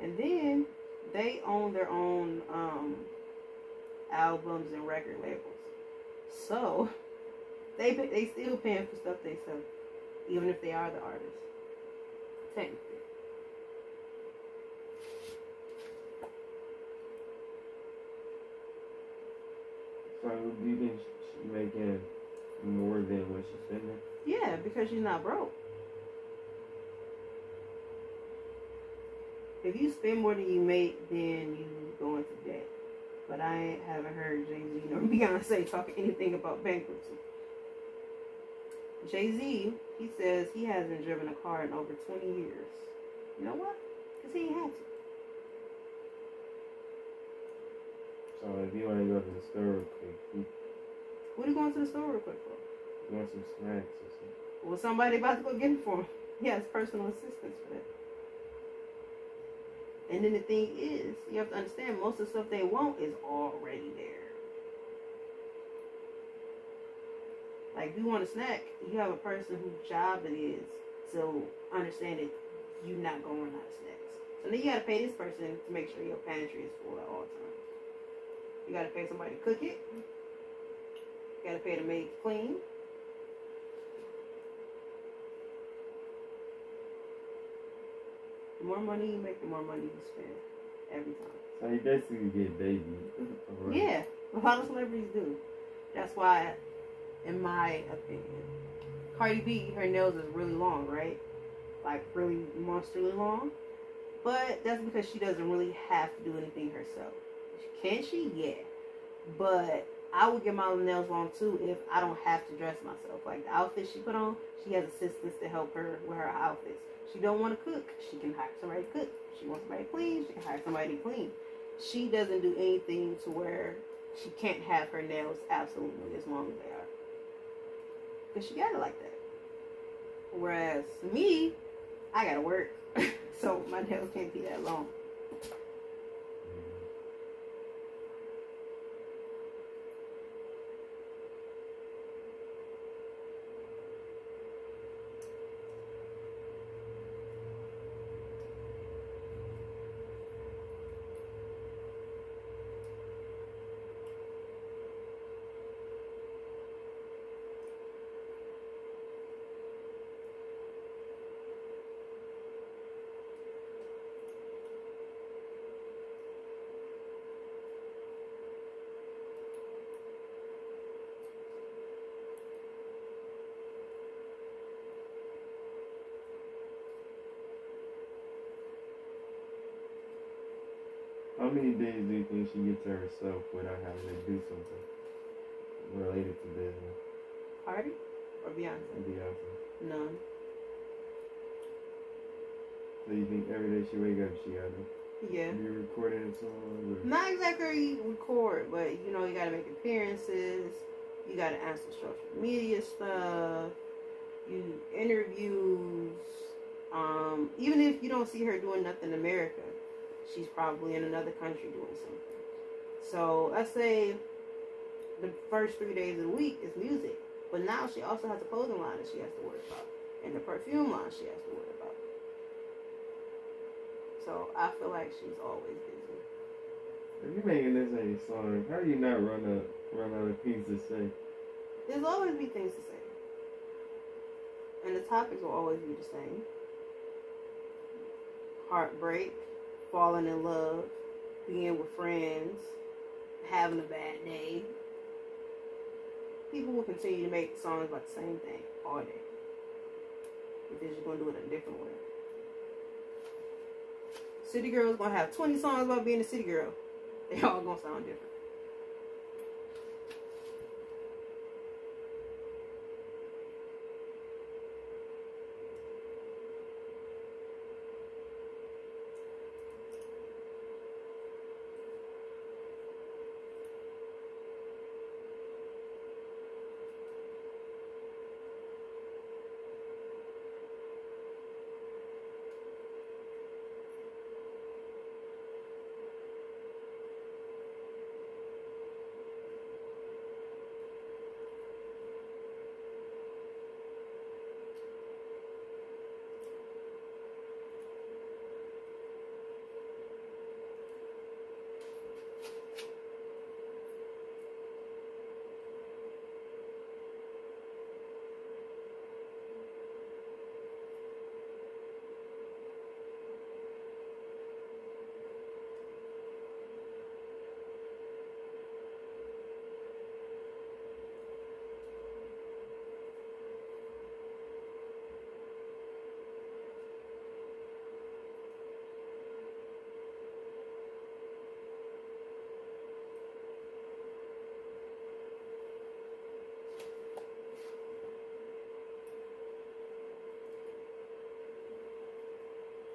Speaker 1: And then they own their own albums and record labels. So they still paying for stuff they sell, even if they are the artists. Technically.
Speaker 2: So do you think she's making more than what she's spending?
Speaker 1: Yeah, because she's not broke. If you spend more than you make, then you go into debt. But I haven't heard Jay-Z nor Beyonce talking anything about bankruptcy. Jay-Z, he says he hasn't driven a car in over 20 years. You know what? Because he ain't had to.
Speaker 2: So if you want to go to the store real quick,
Speaker 1: What are you going to the store real quick for?
Speaker 2: you want some snacks or something?
Speaker 1: Well, somebody about to go get it for him. He has personal assistance for that. And then the thing is, you have to understand, most of the stuff they want is already there. Like, if you want a snack, you have a person whose job it is to understand that you're not going out of snacks. So then you got to pay this person to make sure your pantry is full at all times. You got to pay somebody to cook it. You got to pay to make it clean. The more money you make, the more money you spend every time.
Speaker 2: So you basically get baby.
Speaker 1: Yeah, a lot of celebrities do. That's why, in my opinion, Cardi B, her nails is really long, right? Like really monsterly long. But that's because she doesn't really have to do anything herself. Can she? Yeah. But I would get my nails long too if I don't have to dress myself. Like the outfit she put on, she has assistants to help her with her outfits. She don't want to cook, she can hire somebody to cook. She wants somebody to clean, she can hire somebody to clean. She doesn't do anything to where she can't have her nails absolutely as long as they are. Because she got it like that. Whereas me, I gotta work. So my nails can't be that long.
Speaker 2: How many days do you think she gets to herself without having to do something related to business?
Speaker 1: Cardi or Beyonce?
Speaker 2: Beyonce.
Speaker 1: None.
Speaker 2: So you think every day she wake up, she gotta
Speaker 1: Yeah.
Speaker 2: be recording a song? Or?
Speaker 1: Not exactly record, but you know, you gotta make appearances. You gotta answer social media stuff. You interviews. Even if you don't see her doing nothing in America, she's probably in another country doing something. So let's say the first 3 days of the week is music, but now she also has a clothing line that she has to worry about, and the perfume line she has to worry about. So I feel like she's always busy.
Speaker 2: If you're making this a song, how do you not run out of things to say?
Speaker 1: There's always be things to say. And the topics will always be the same. Heartbreak, falling in love, being with friends, having a bad day. People will continue to make songs about the same thing all day. But they're just going to do it in a different way. City Girl's going to have 20 songs about being a city girl. They all going to sound different.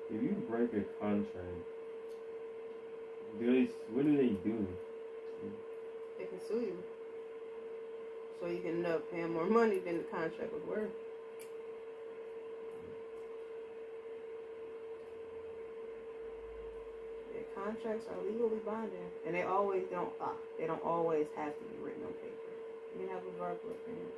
Speaker 2: If you break a contract, what do they do?
Speaker 1: They can sue you. So you can end up paying more money than the contract was worth. Yeah, contracts are legally binding. And they don't always have to be written on paper. You can have a verbal agreement.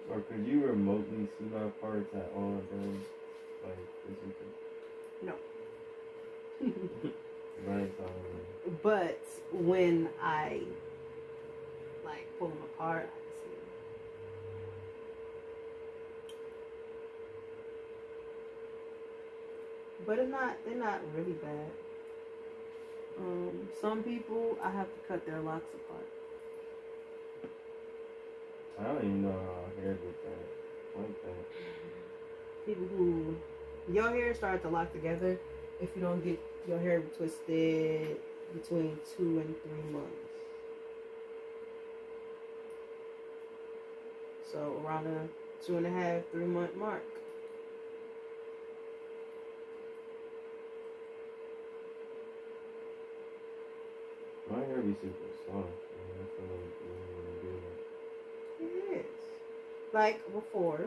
Speaker 2: Or could you remotely see my parts at all times? Like, physically?
Speaker 1: No.
Speaker 2: Right,
Speaker 1: But when I like pull them apart, I can see them. But they're not really bad. Some people I have to cut their locks apart.
Speaker 2: I don't even know how hair gets that. Like that.
Speaker 1: People who your hair starts to lock together if you don't get your hair twisted between 2 and 3 months. So around the 2.5, 3 month mark.
Speaker 2: My hair be super soft. Man. I feel like you don't want to do that.
Speaker 1: It is. Like before,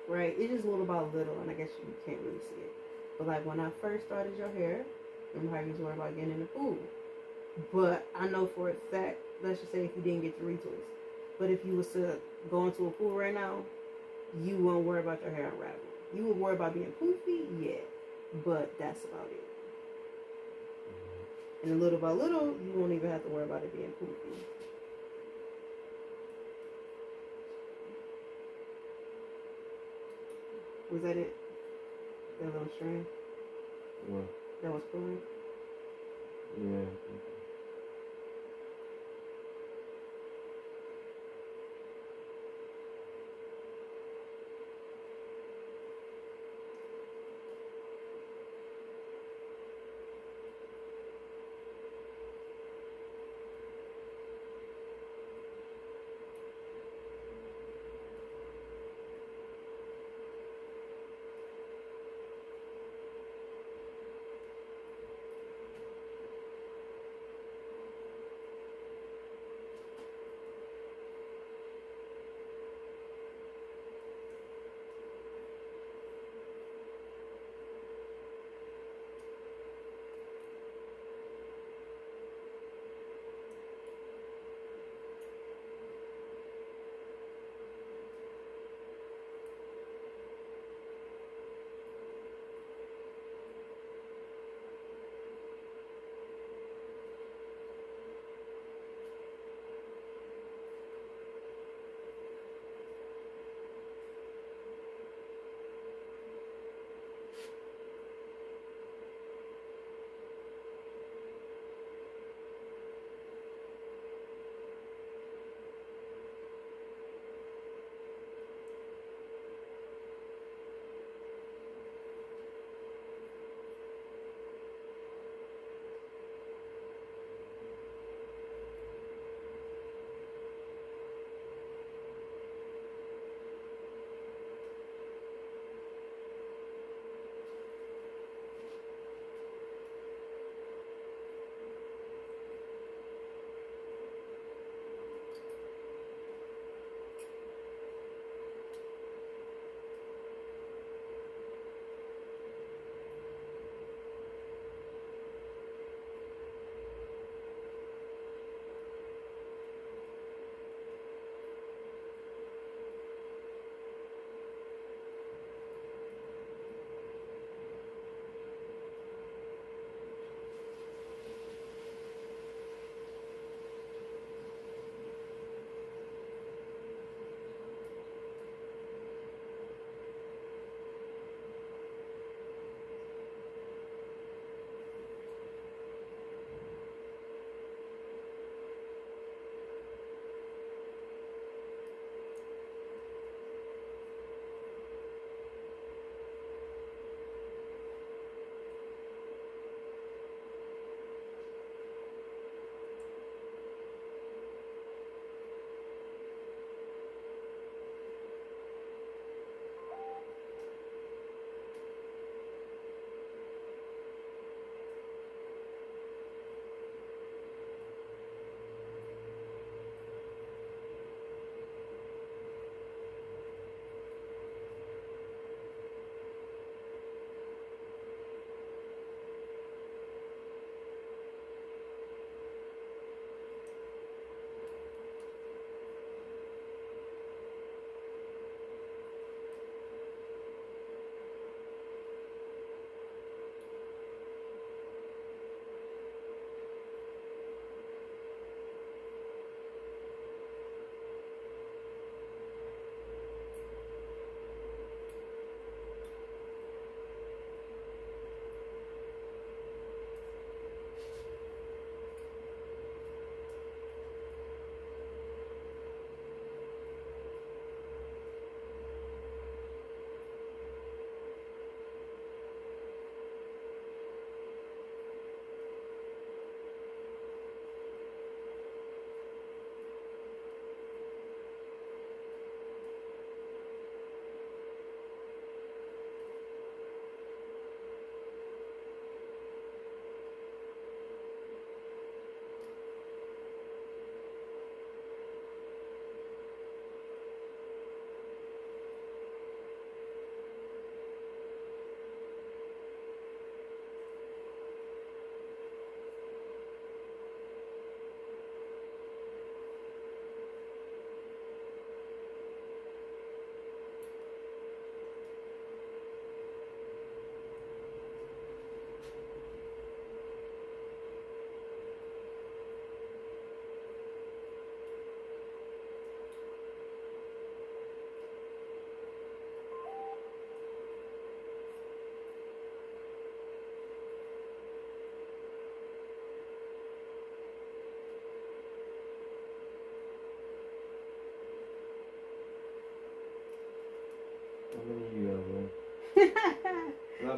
Speaker 1: right? It's just little by little, and I guess you can't really see it. But like when I first started your hair, remember how you was worried about getting in the pool? But I know for a fact, let's just say if you didn't get the retwist, but if you was to go into a pool right now, you won't worry about your hair unraveling. You would worry about being poofy, yeah, but that's about it. And little by little, you won't even have to worry about it being poofy. Was that it? That little string?
Speaker 2: What?
Speaker 1: That was pulling?
Speaker 2: Yeah.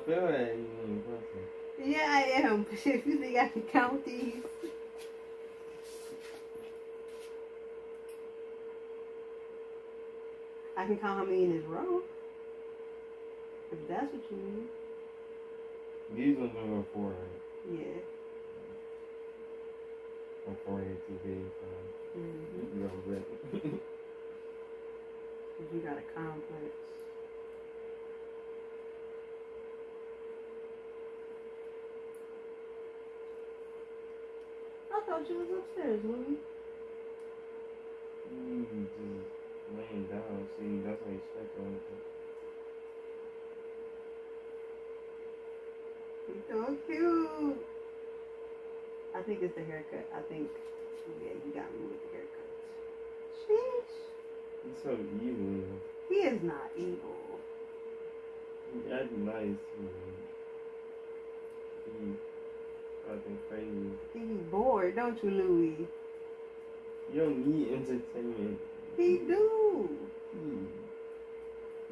Speaker 2: feel that you ain't pussy.
Speaker 1: Yeah, I am. If you think I can count these. I can count how many in this row. If that's what you mean.
Speaker 2: These ones are 4, right?
Speaker 1: Yeah.
Speaker 2: I'm 4 here, 2 big, 5. You know, but
Speaker 1: You got a complex. I thought you was upstairs, Louie.
Speaker 2: just laying down. See, that's how you expect on it.
Speaker 1: He's so cute. I think it's the haircut. I think, yeah, you got me with the haircut. Sheesh.
Speaker 2: He's so evil.
Speaker 1: He is not evil.
Speaker 2: He acting nice. He fucking crazy.
Speaker 1: He's bored, don't you, Louie?
Speaker 2: You don't need entertainment.
Speaker 1: He do.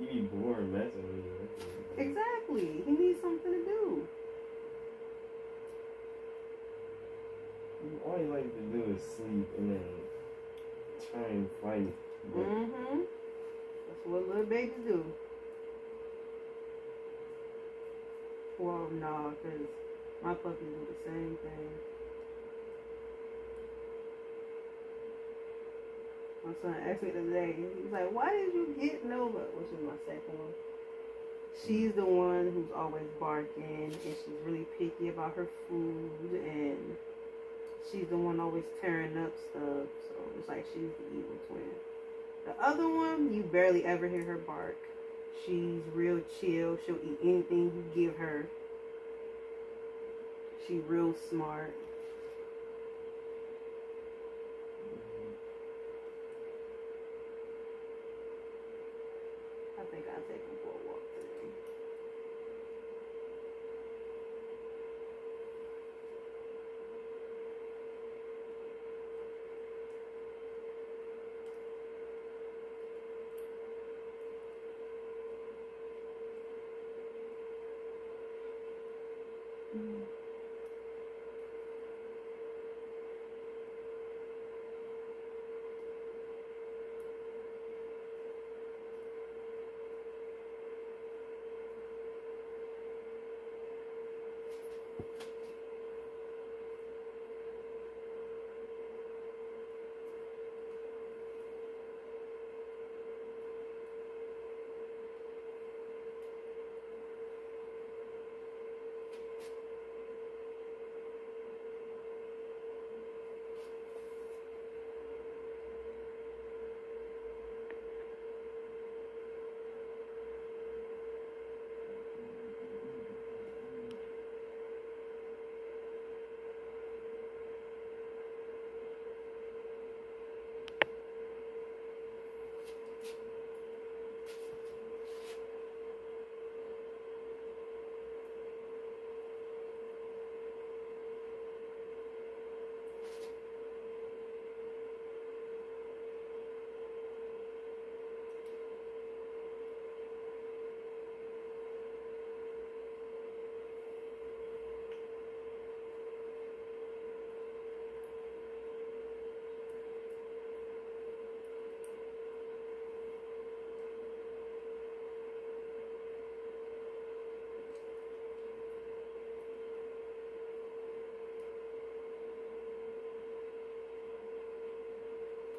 Speaker 2: You be bored messing with you.
Speaker 1: Exactly. He needs something to do.
Speaker 2: All you like to do is sleep and then try and fight.
Speaker 1: That's what little babies do. Well, no, because my puppies do the same thing. My son asked me the other day, he was like, why did you get Nova? Which is my second one. She's the one who's always barking, and she's really picky about her food, and she's the one always tearing up stuff. So it's like she's the evil twin. The other one, you barely ever hear her bark. She's real chill. She'll eat anything you give her. She's real smart. I think I'll take him for a walk today.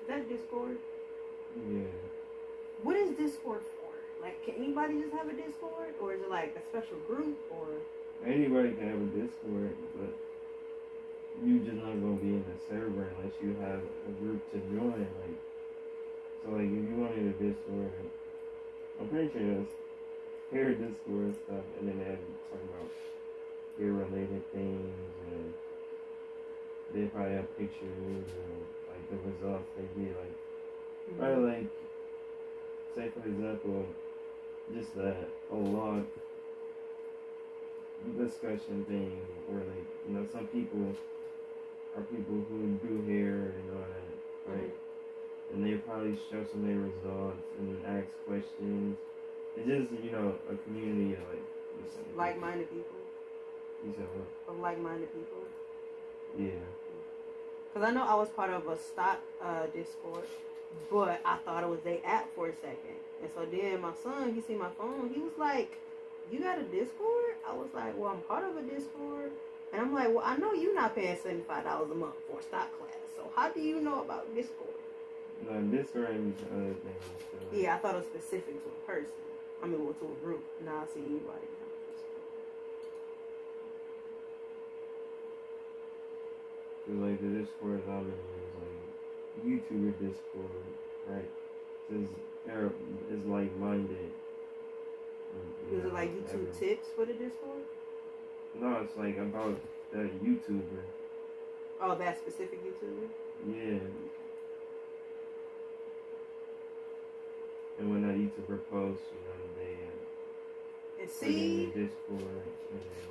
Speaker 1: Is that Discord?
Speaker 2: Yeah.
Speaker 1: What is Discord for? Like, can anybody just have a Discord? Or is it like a special group? Or
Speaker 2: Anybody can have a Discord, but you just not gonna be in the server unless you have a group to join. Like, so like if you wanted a Discord, I'm pretty sure that's hair Discord stuff, and then they have talking about hair related things, and they probably have pictures and like the results they get, like probably like say for example, just a log discussion thing where like, you know, some people are people who do hair and all that, right? And they probably show some of their results and ask questions. It's just, you know, a community of like
Speaker 1: Like-minded people.
Speaker 2: You said what?
Speaker 1: Of like-minded people.
Speaker 2: Yeah.
Speaker 1: Because I know I was part of a stock Discord, but I thought it was their app for a second. And so then my son, he seen my phone. He was like, "You got a Discord?" I was like, "Well, I'm part of a Discord." And I'm like, "Well, I know you're not paying $75 a month for a stock class. So how do you know about Discord?"
Speaker 2: No, Discord and other things. So.
Speaker 1: Yeah, I thought it was specific to a person. I mean, well, to a group. Now I see anybody.
Speaker 2: Cause like the Discord I'm in is like YouTuber Discord, right? It's like-minded.
Speaker 1: Is it like YouTube tips for the Discord?
Speaker 2: No, it's like about that YouTuber.
Speaker 1: Oh, that specific YouTuber?
Speaker 2: Yeah. And when that YouTuber posts, you know, they
Speaker 1: and see,
Speaker 2: Discord, and then,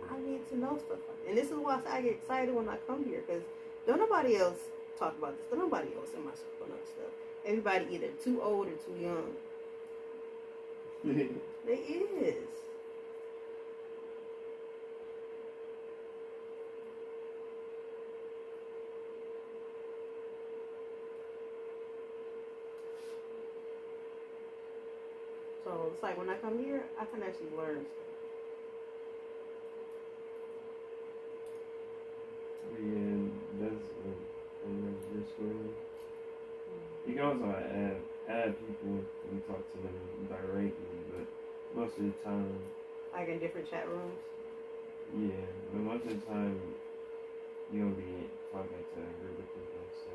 Speaker 1: I need to know stuff like that. And this is why I get excited when I come here, because don't nobody else talk about this. Don't nobody else in my circle know stuff. Everybody either too old or too young. They is. So it's like when I come here, I can actually learn stuff.
Speaker 2: Yeah, that's Discord. You can also add people and talk to them directly, but most of the time,
Speaker 1: like in different chat rooms.
Speaker 2: Yeah, but most of the time, you don't be talking to a group of people so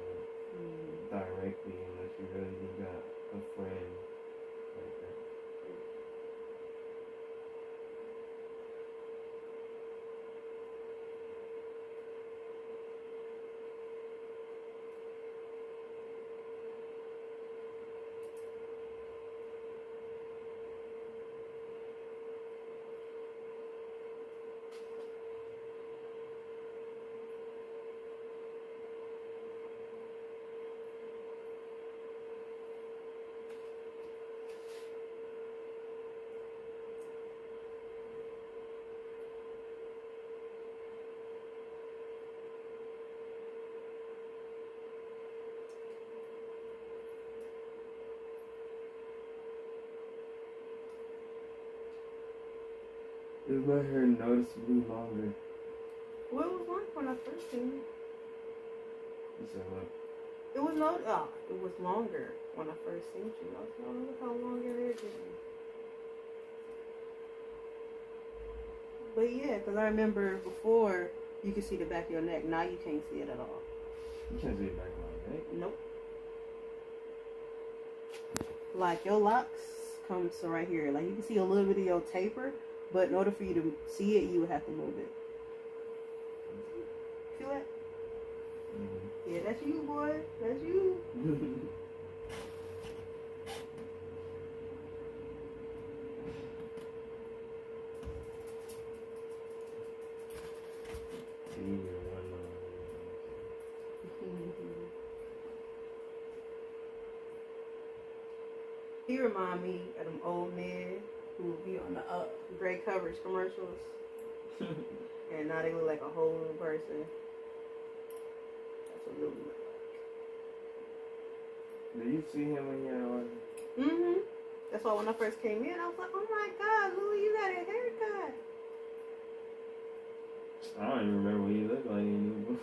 Speaker 2: directly unless you really got a friend like that. Is my hair noticeably longer?
Speaker 1: Well, it was long when I first seen it.
Speaker 2: You said what?
Speaker 1: It was it was longer when I first seen you. I was like, oh, look how long your hair is. But yeah, because I remember before you could see the back of your neck. Now you can't see it at all.
Speaker 2: You can't see the back of my neck?
Speaker 1: Nope. Like your locks come to right here. Like you can see a little bit of your taper, but in order for you to see it, you would have to move it. See that? Mm-hmm. Yeah, that's you, boy. That's you. He remind me of them old men who would be on the gray coverage commercials. And now they look like a whole new person. That's what they look like.
Speaker 2: Did you see him when you were
Speaker 1: Mm-hmm. That's why when I first came in, I was like, oh my God, Louie, you got a haircut.
Speaker 2: I don't even remember what he looked like anymore.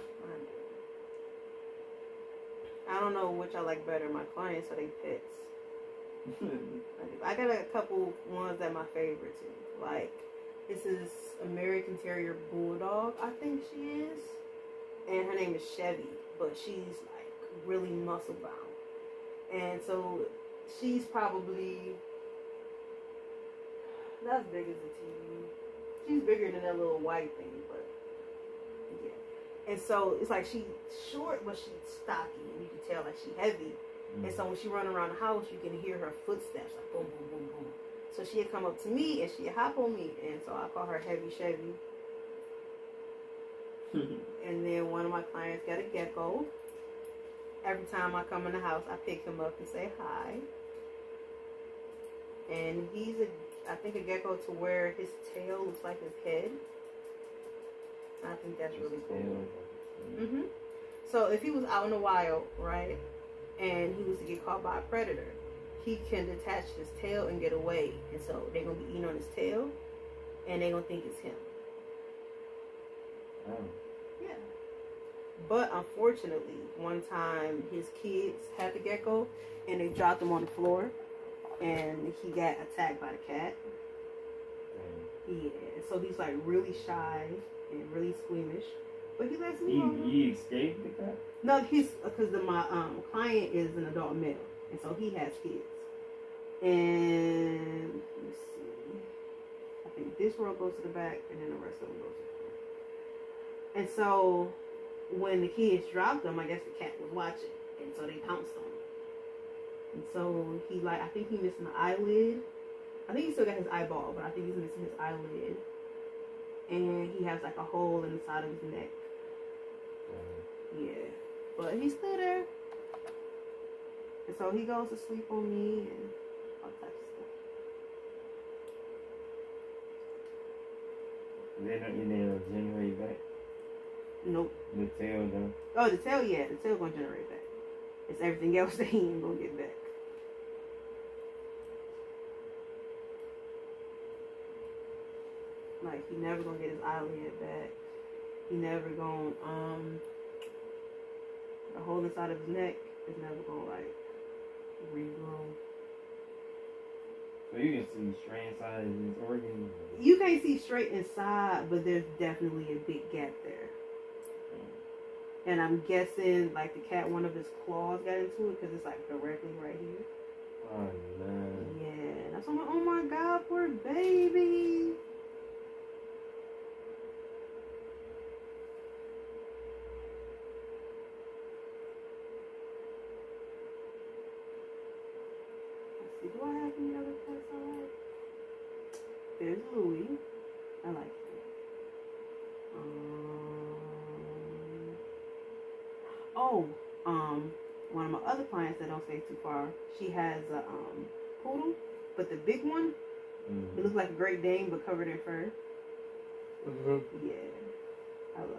Speaker 1: I don't know which I like better, my clients or they pets. I got a couple ones that my favorite too. Like, this is American Terrier Bulldog, I think she is. And her name is Chevy, but she's like really muscle bound. And so she's probably not as big as the TV. She's bigger than that little white thing, but yeah. And so it's like she's short, but she's stocky, and you can tell like she's heavy. And so when she run around the house, you can hear her footsteps, like boom, boom, boom, boom. So she'd come up to me and she'd hop on me, and so I call her Heavy Chevy. And then one of my clients got a gecko. Every time I come in the house, I pick him up and say hi. And he's I think a gecko to where his tail looks like his head. I think that's really cool. Mm-hmm. So if he was out in the wild, right, and he was to get caught by a predator, he can detach his tail and get away. And so they're going to be eating on his tail, and they're going to think it's him.
Speaker 2: Oh.
Speaker 1: Yeah. But unfortunately, one time his kids had the gecko, and they dropped him on the floor, and he got attacked by the cat. Yeah. So he's like really shy and really squeamish. But he lets me know.
Speaker 2: He escaped the cat?
Speaker 1: No, he's because my client is an adult male, and so he has kids. And let me see. I think this row goes to the back, and then the rest of them goes to the front. And so when the kids dropped him, I guess the cat was watching, and so they pounced on him. And so he I think he missed an eyelid. I think he still got his eyeball, but I think he's missing his eyelid. And he has like a hole in the side of his neck. Yeah. But he's still there. And so he goes to sleep on me and all types of stuff.
Speaker 2: They don't generate back?
Speaker 1: Nope.
Speaker 2: The tail though?
Speaker 1: Oh, the tail, yeah. The tail gonna generate back. It's everything else that he ain't gonna get back. Like, he never gonna get his eyelid back. He never gonna, the hole inside of his neck is never gonna, like, regrow.
Speaker 2: So you can see straight inside his organs?
Speaker 1: You can't see straight inside, but there's definitely a big gap there. And I'm guessing, like, the cat, one of his claws got into it because it's, like, directly right here.
Speaker 2: Oh, man.
Speaker 1: Yeah. That's why I'm like, oh my God, poor baby. Do I have any other pets I like? There's Louie. I like him. One of my other clients that don't stay too far, she has a poodle, but the big one, it looks like a Great Dane but covered in fur. Yeah, I love him.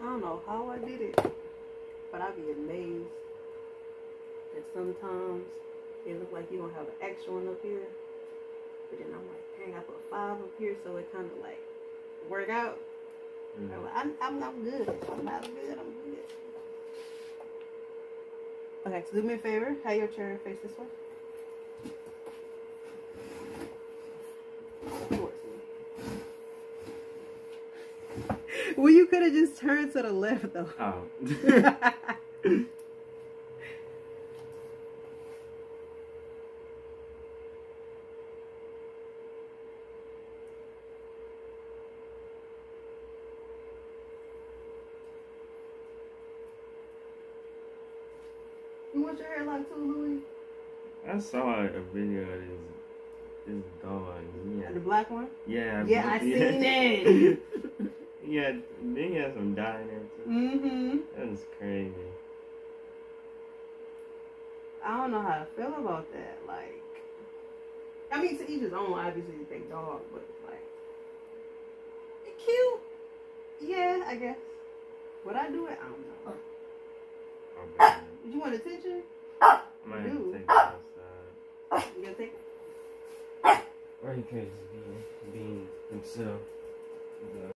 Speaker 1: don't know how I did it, but I'd be amazed that sometimes it looks like you don't have an extra one up here. But then I'm like, dang, I put 5 up here, so it kind of like work out. I'm good. I'm not good. I'm good. Okay, so do me a favor. Have your chair face this way. Towards me. Well, you could have just turned to the left, though.
Speaker 2: Oh.
Speaker 1: You want your hair locked too, Louis?
Speaker 2: I saw a video of this dog. Yeah.
Speaker 1: The black one?
Speaker 2: Yeah.
Speaker 1: Yeah, I seen it.
Speaker 2: Yeah, then he had some dye in there too.
Speaker 1: Mm-hmm.
Speaker 2: That was crazy.
Speaker 1: I don't know how to feel about that. Like, I mean, to each his own. Obviously, it's a big dog, but it's like, it's cute. Yeah, I guess. Would I do it? I don't know.
Speaker 2: Okay.
Speaker 1: Did you want attention?
Speaker 2: I might have to take it outside.
Speaker 1: You gonna take it?
Speaker 2: Or he could just be being himself. The